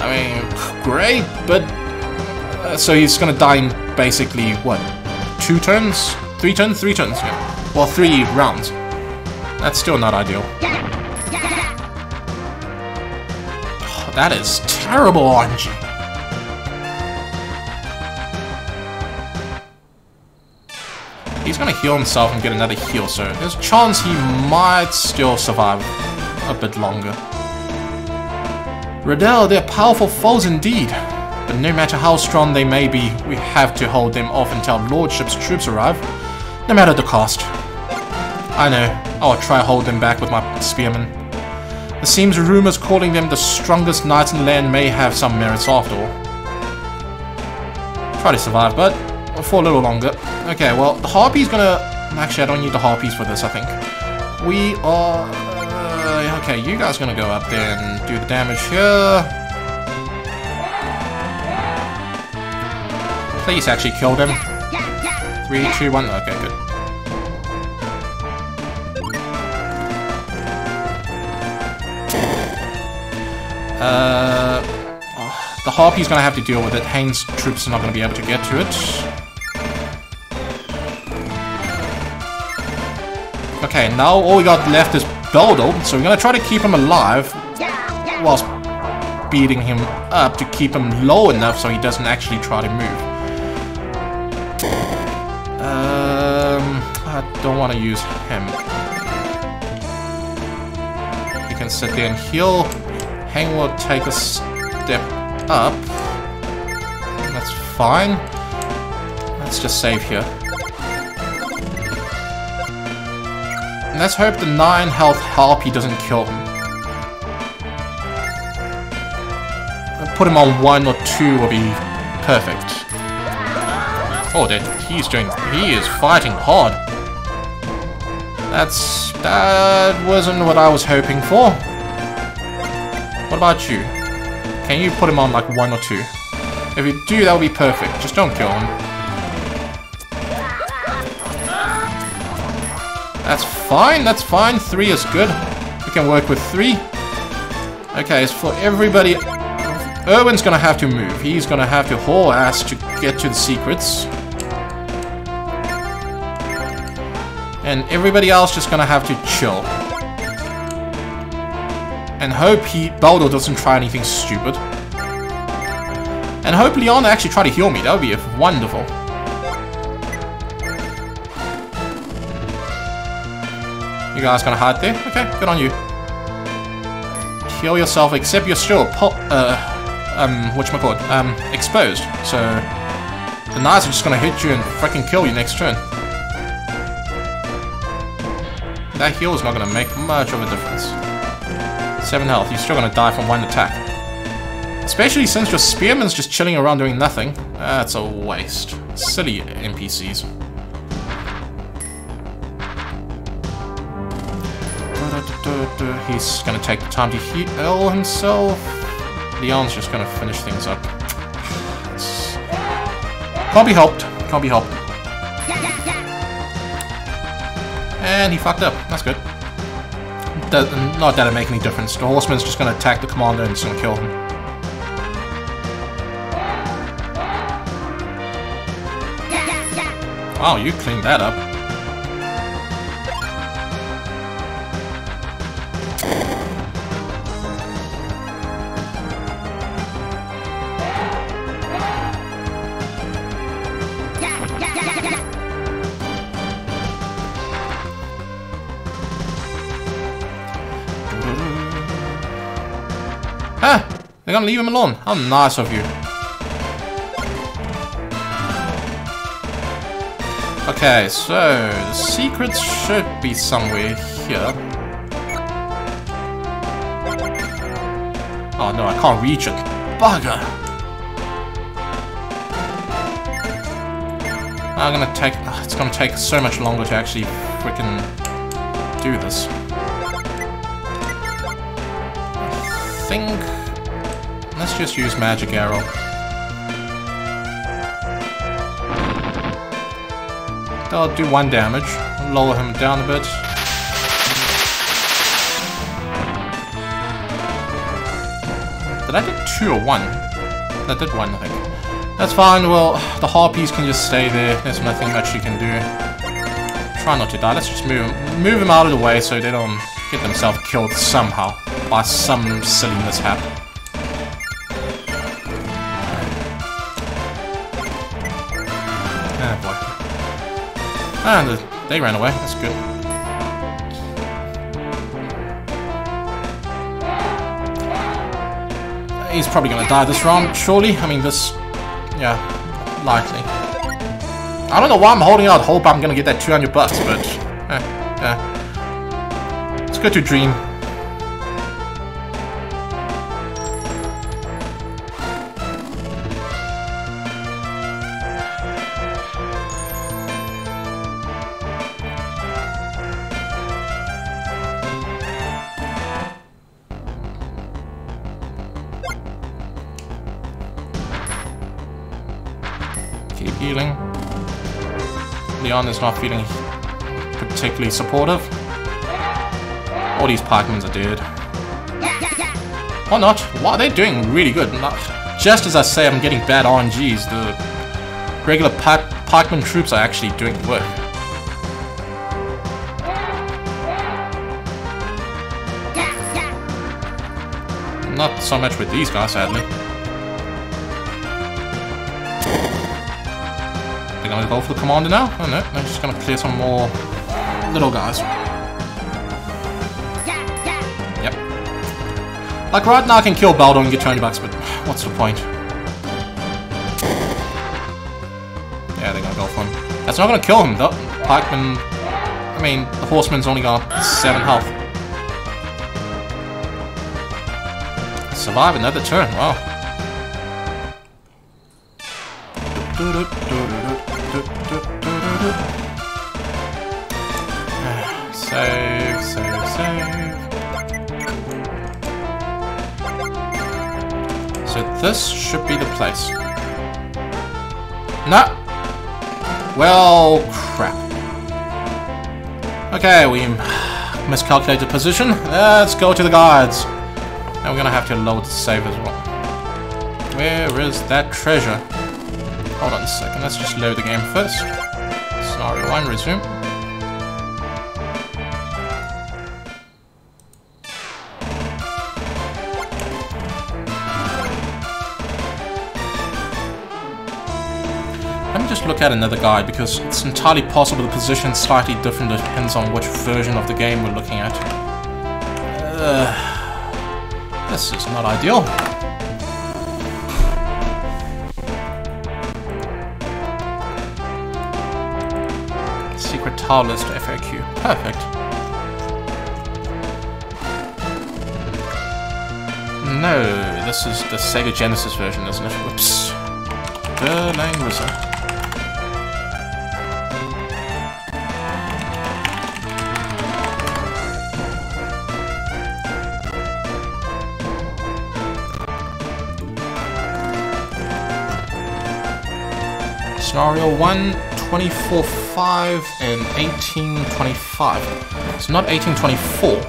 I mean, great, but... so he's gonna die in basically, what? 2 turns? 3 turns? 3 turns, yeah. Well, 3 rounds. That's still not ideal. Oh, that is terrible RNG. He's gonna heal himself and get another heal, so there's a chance he might still survive a bit longer. Riddell, they're powerful foes indeed, but no matter how strong they may be, we have to hold them off until Lordship's troops arrive, no matter the cost. I know, I'll try to hold them back with my spearmen. It seems rumors calling them the strongest knights in the land may have some merits after all. Try to survive, but for a little longer. Okay, well, the Harpy's gonna... Actually, I don't need the Harpies for this, I think. We are... okay, you guys are gonna go up there and do the damage here. Please actually kill them. 3, 2, 1. Okay, good. The Harpy's gonna have to deal with it. Hain's troops are not gonna be able to get to it. Okay, now all we got left is Beldel, so we're gonna try to keep him alive whilst beating him up to keep him low enough so he doesn't actually try to move. I don't want to use him. He can sit there and heal. Hain will take a step up. That's fine. Let's just save here. And let's hope the 9 health Harpy doesn't kill him. Put him on 1 or 2 will be perfect. Oh, he is fighting hard. That wasn't what I was hoping for. What about you? Can you put him on like 1 or 2? If you do, that would be perfect. Just don't kill him. That's fine, that's fine. 3 is good. We can work with 3. Okay, as for everybody... Erwin's gonna have to move. He's gonna have to haul ass to get to the secrets. And everybody else just gonna have to chill. And hope Baldo doesn't try anything stupid. And hope Leon actually try to heal me. That would be wonderful. You guys gonna hide there? Okay, good on you. Heal yourself, except you're still whatchamacallit? Exposed. So the knights are just gonna hit you and freaking kill you next turn. That heal is not gonna make much of a difference. 7 health, you're still gonna die from 1 attack. Especially since your spearman's just chilling around doing nothing. That's a waste. Silly NPCs. He's gonna take the time to heal himself. Leon's just gonna finish things up. Can't be helped. Can't be helped. And he fucked up. That's good. Not that it make any difference. The horseman's just gonna attack the commander and it's gonna kill him. Wow, you cleaned that up. Ah! They're gonna leave him alone. How nice of you. Okay, so the secrets should be somewhere here. Oh no, I can't reach it. Bugger! I'm gonna take... it's gonna take so much longer to actually freaking do this. I think... let's just use Magic Arrow. That'll do 1 damage. Lower him down a bit. Did I get 2 or 1? That did 1, I think. That's fine. Well, the harpies can just stay there. There's nothing much you can do. Try not to die. Let's just move him out of the way so they don't get themselves killed somehow by some silly mishap. Ah, boy. And they ran away. That's good. He's probably gonna die this round, surely. I mean, this... yeah, likely. I don't know why I'm holding out hope I'm gonna get that 200 bucks, but... yeah. It's good to dream. Keep healing. Leon is not feeling particularly supportive. All these pikemen are dead. Or not. Wow, they're doing really good. Just as I say I'm getting bad RNGs, the regular pikeman troops are actually doing work. Not so much with these guys, sadly. They're gonna go for the commander now? Oh no, they're just gonna clear some more little guys. Yep. Like right now I can kill Baldo and get 20 bucks, but what's the point? Yeah, they're gonna go for him. That's not gonna kill him though. Pikeman... I mean, the horseman's only got 7 health. Survive another turn, wow. Save, save, save. So this should be the place. No! Well, crap. Okay, we miscalculated position. Let's go to the guards. Now we're gonna have to load the save as well. Where is that treasure? Hold on a second, let's just load the game first. Scenario 1, resume. Let me just look at another guide because it's entirely possible the position is slightly different. It depends on which version of the game we're looking at. This is not ideal. Secret tile list FAQ. Perfect. No, this is the Sega Genesis version, isn't it? Whoops. The Langrisser. Scenario 1, 24.5 and 18.25. It's not 18.24.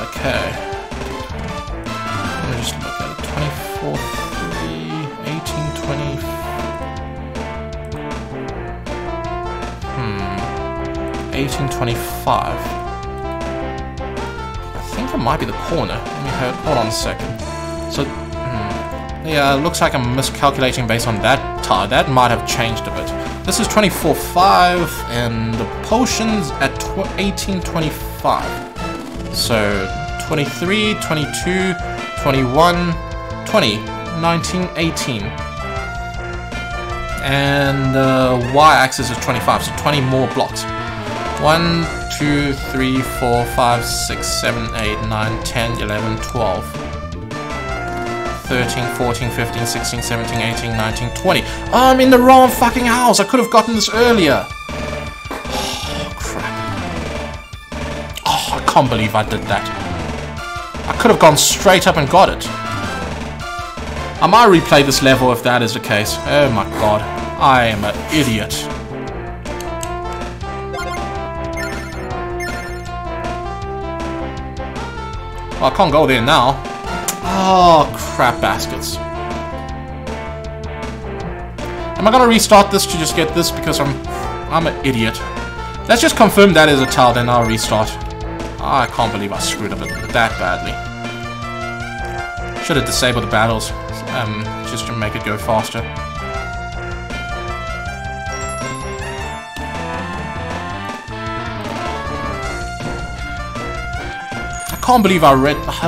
Okay. Let me just look at it. 24.3, 18.20. 18.25. I think it might be the corner. Let me hold on a second. So. Yeah, it looks like I'm miscalculating based on that tile. That might have changed a bit. This is 24.5 and the potion's at 18.25. So 23, 22, 21, 20, 19, 18. And the y-axis is 25, so 20 more blocks. 1, 2, 3, 4, 5, 6, 7, 8, 9, 10, 11, 12. 13, 14, 15, 16, 17, 18, 19, 20. I'm in the wrong fucking house. I could have gotten this earlier. Oh, crap. Oh, I can't believe I did that. I could have gone straight up and got it. I might replay this level if that is the case. Oh my god. I am an idiot. Well, I can't go there now. Oh, crap baskets. Am I gonna restart this to just get this because I'm an idiot? Let's just confirm that is a tile, then I'll restart. I can't believe I screwed up that badly. Should have disabled the battles, just to make it go faster. I can't believe I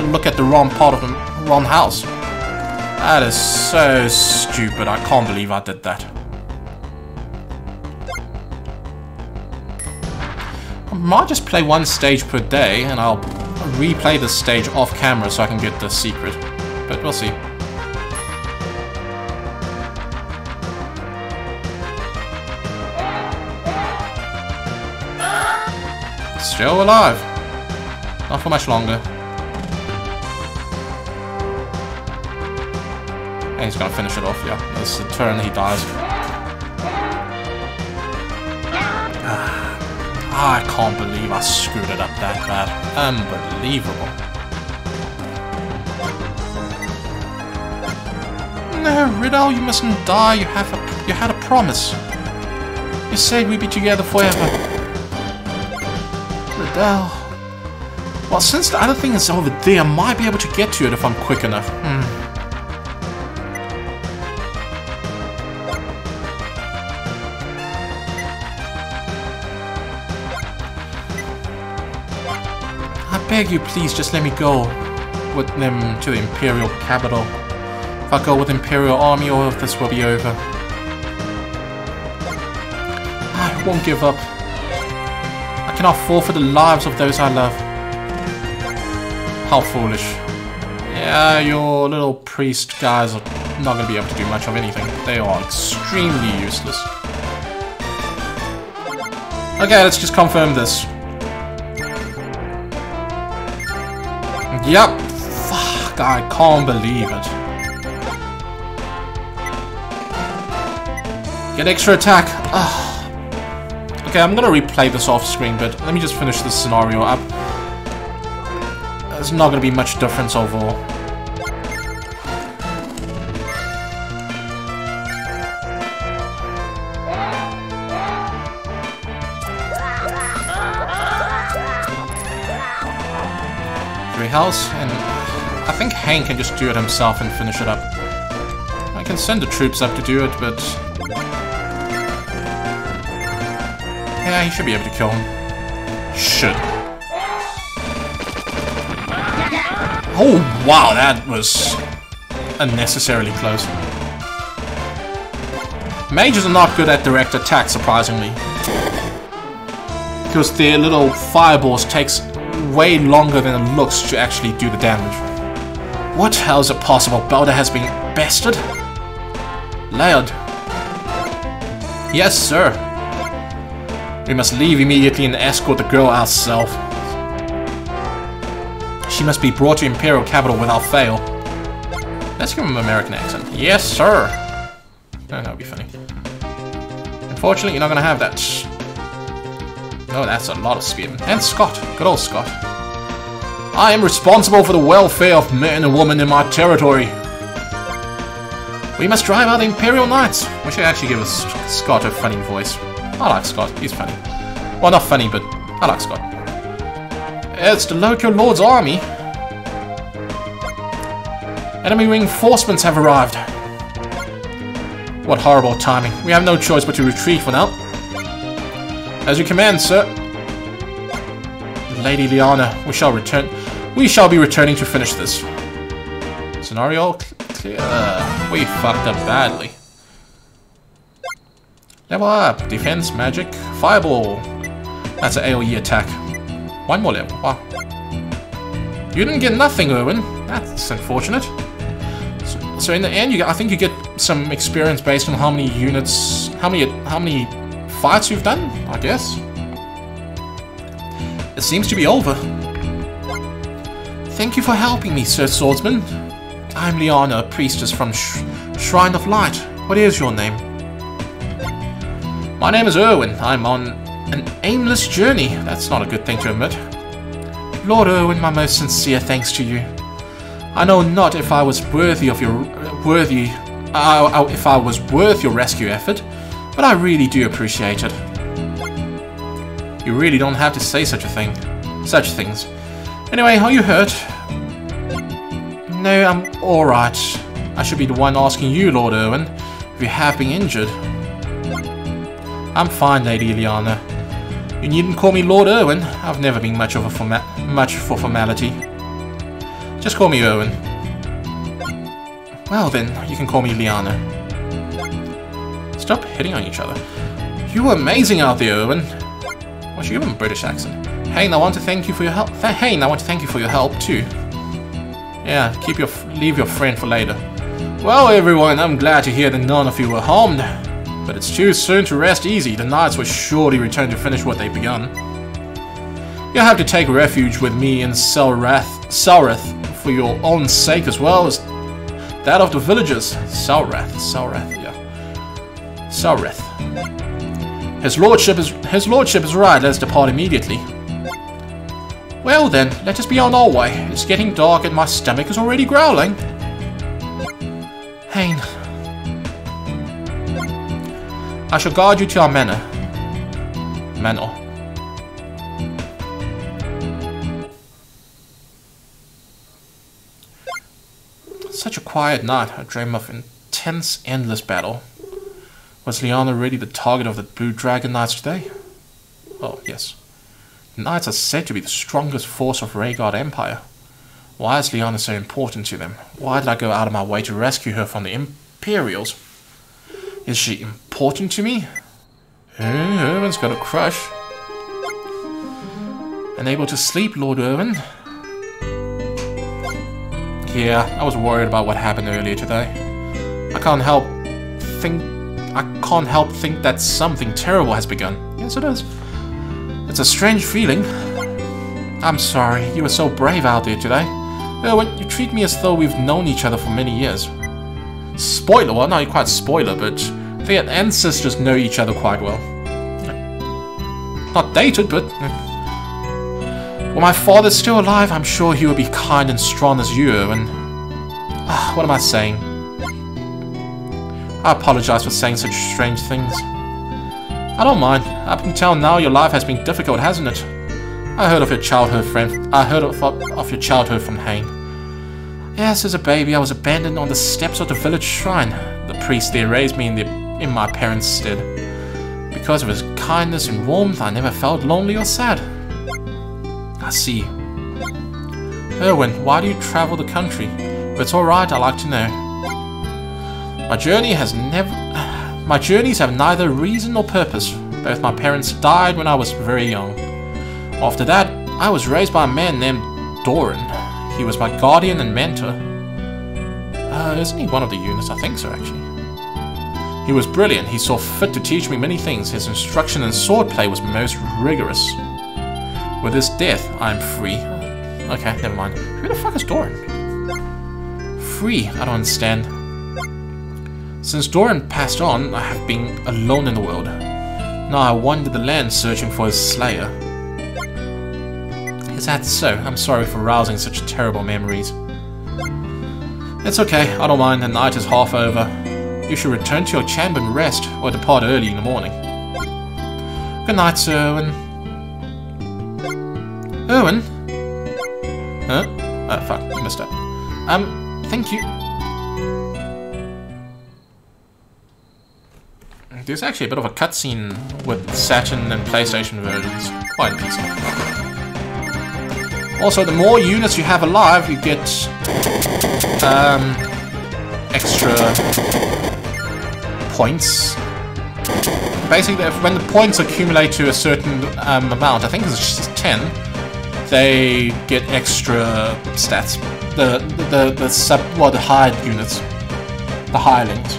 look at the wrong part of the wrong house. That is so stupid. I can't believe I did that. I might just play one stage per day and I'll replay this stage off camera so I can get the secret. But we'll see. Still alive. Not for much longer. And he's gonna finish it off, yeah. This is the turn he dies. I can't believe I screwed it up that bad. Unbelievable. No, Riddle, you mustn't die. You had a promise. You said we'd be together forever. Riddle. Well, since the other thing is over there, I might be able to get to it if I'm quick enough. I beg you, please, just let me go with them to the Imperial capital. If I go with the Imperial army, all of this will be over. I won't give up. I cannot fall for the lives of those I love. How foolish. Yeah, your little priest guys are not going to be able to do much of anything. They are extremely useless. Okay, let's just confirm this. Yep. Fuck, I can't believe it. Get extra attack. Ugh. Okay, I'm gonna replay this off screen, but let me just finish this scenario up. There's not gonna be much difference overall. House, and I think Hank can just do it himself and finish it up. I can send the troops up to do it, but yeah, he should be able to kill him. Should. Oh wow, that was unnecessarily close. Mages are not good at direct attack, surprisingly, because their little fireballs takes way longer than it looks to actually do the damage. What? How is it possible? Belder has been bested? Laird. Yes, sir. We must leave immediately and escort the girl ourselves. She must be brought to Imperial capital without fail. Let's give him an American accent. Yes, sir. No, that would be funny. Unfortunately, you're not going to have that. Oh, that's a lot of spearmen. And Scott. Good old Scott. I am responsible for the welfare of men and women in my territory. We must drive out the Imperial Knights. We should actually give Scott a funny voice. I like Scott. He's funny. Well, not funny, but I like Scott. It's the local Lord's army. Enemy reinforcements have arrived. What horrible timing. We have no choice but to retreat for now. As you command, sir. Lady Liana, we shall return. We shall be returning to finish this. Scenario clear. We fucked up badly. Level up. Defense, magic, fireball. That's an AoE attack. One more level. Wow. You didn't get nothing, Erwin. That's unfortunate. So in the end, I think you get some experience based on how many units, how many fights you've done, I guess. It seems to be over. Thank you for helping me, Sir Swordsman. I'm Liana, a priestess from Shrine of Light. What is your name? My name is Erwin. I'm on an aimless journey. That's not a good thing to admit. Lord Erwin, my most sincere thanks to you. I know not if I was worthy of your if I was worth your rescue effort, but I really do appreciate it. You really don't have to say such things. Anyway, are you hurt? No, I'm alright. I should be the one asking you, Lord Erwin, if you have been injured. I'm fine, Lady Ileana. You needn't call me Lord Erwin. I've never been much for formality. Just call me Erwin. Well then, you can call me Liana. Stop hitting on each other. You were amazing out there, Erwin. Well, she gave him a British accent. Hey, I want to thank you for your help. Hey, I want to thank you for your help too. Yeah, leave your friend for later. Well, everyone, I'm glad to hear that none of you were harmed. But it's too soon to rest easy. The Knights will surely return to finish what they've begun. You'll have to take refuge with me in Salrath for your own sake as well as that of the villagers. Salrath, yeah. Salrath. His lordship is right. Let's depart immediately. Well then, let us be on our way. It's getting dark and my stomach is already growling. Hain. I shall guard you to our manor. Such a quiet night. I dream of intense, endless battle. Was Liana really the target of the Blue Dragon Knights today? Oh, yes. The Knights are said to be the strongest force of Rhaegar Empire. Why is Liana so important to them? Why did I go out of my way to rescue her from the Imperials? Is she important to me? Erwin's got a crush. Unable to sleep, Lord Erwin? Yeah, I was worried about what happened earlier today. I can't help think that something terrible has begun. Yes, it is. It's a strange feeling. I'm sorry, you were so brave out there today. Erwin, you treat me as though we've known each other for many years. Spoiler, well, not quite spoiler, but their ancestors know each other quite well. not dated, but... Were my father still alive, I'm sure he would be kind and strong as you, Owen. What am I saying? I apologize for saying such strange things. I don't mind. Up until now, your life has been difficult, hasn't it? I heard of your childhood your childhood from Hayne. Yes, as a baby, I was abandoned on the steps of the village shrine. The priest there raised me in my parents' stead. Because of his kindness and warmth, I never felt lonely or sad. I see. Erwin, why do you travel the country? If it's alright, I'd like to know. My journeys have neither reason nor purpose. Both my parents died when I was very young. After that, I was raised by a man named Doran. He was my guardian and mentor. Isn't he one of the units? I think so, actually. He was brilliant. He saw fit to teach me many things. His instruction in swordplay was most rigorous. With his death, I am free. Okay, never mind. Who the fuck is Doran? Free? I don't understand. Since Doran passed on, I have been alone in the world. Now I wander the land searching for his slayer. Is that so? I'm sorry for rousing such terrible memories. It's okay, I don't mind. The night is half over. You should return to your chamber and rest, or depart early in the morning. Good night, Sir Owen. Owen? Huh? Oh, fuck, I missed it. Thank you. There's actually a bit of a cutscene with Saturn and PlayStation versions. Quite interesting. Also, the more units you have alive, you get extra points. Basically, when the points accumulate to a certain amount, I think it's just 10, they get extra stats. The higher units, the hirelings.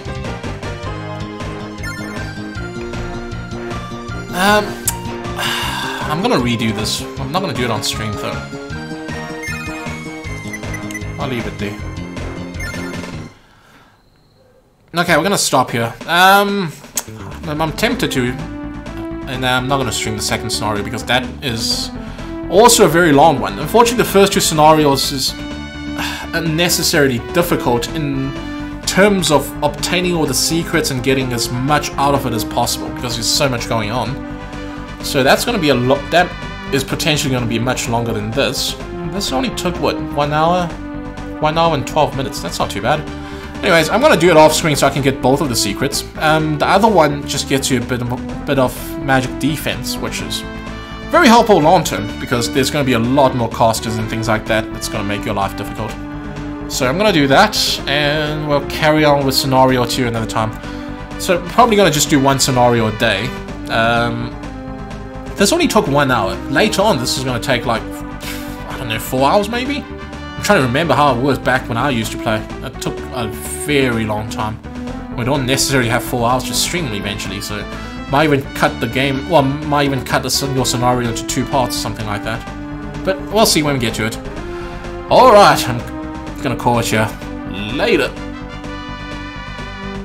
I'm gonna redo this. I'm not gonna do it on stream though. I'll leave it there. Okay, we're gonna stop here. I'm tempted to, and I'm not gonna stream the second scenario because that is also a very long one. Unfortunately, the first two scenarios is unnecessarily difficult in terms of obtaining all the secrets and getting as much out of it as possible because there's so much going on. So that's going to be a lot. That is potentially going to be much longer than this. This only took what, 1 hour? 1 hour and 12 minutes. That's not too bad. Anyways, I'm going to do it off screen so I can get both of the secrets. The other one just gets you a bit of magic defense, which is very helpful long term because there's going to be a lot more casters and things like that. That's going to make your life difficult. So I'm going to do that, and we'll carry on with scenario 2 another time. So probably going to just do one scenario a day. This only took 1 hour. Later on, this is going to take like, I don't know, 4 hours maybe? I'm trying to remember how it was back when I used to play. It took a very long time. We don't necessarily have 4 hours to stream eventually, so might even cut the game, well, might even cut the single scenario into 2 parts or something like that. But we'll see when we get to it. Alright, I'm gonna call it here later.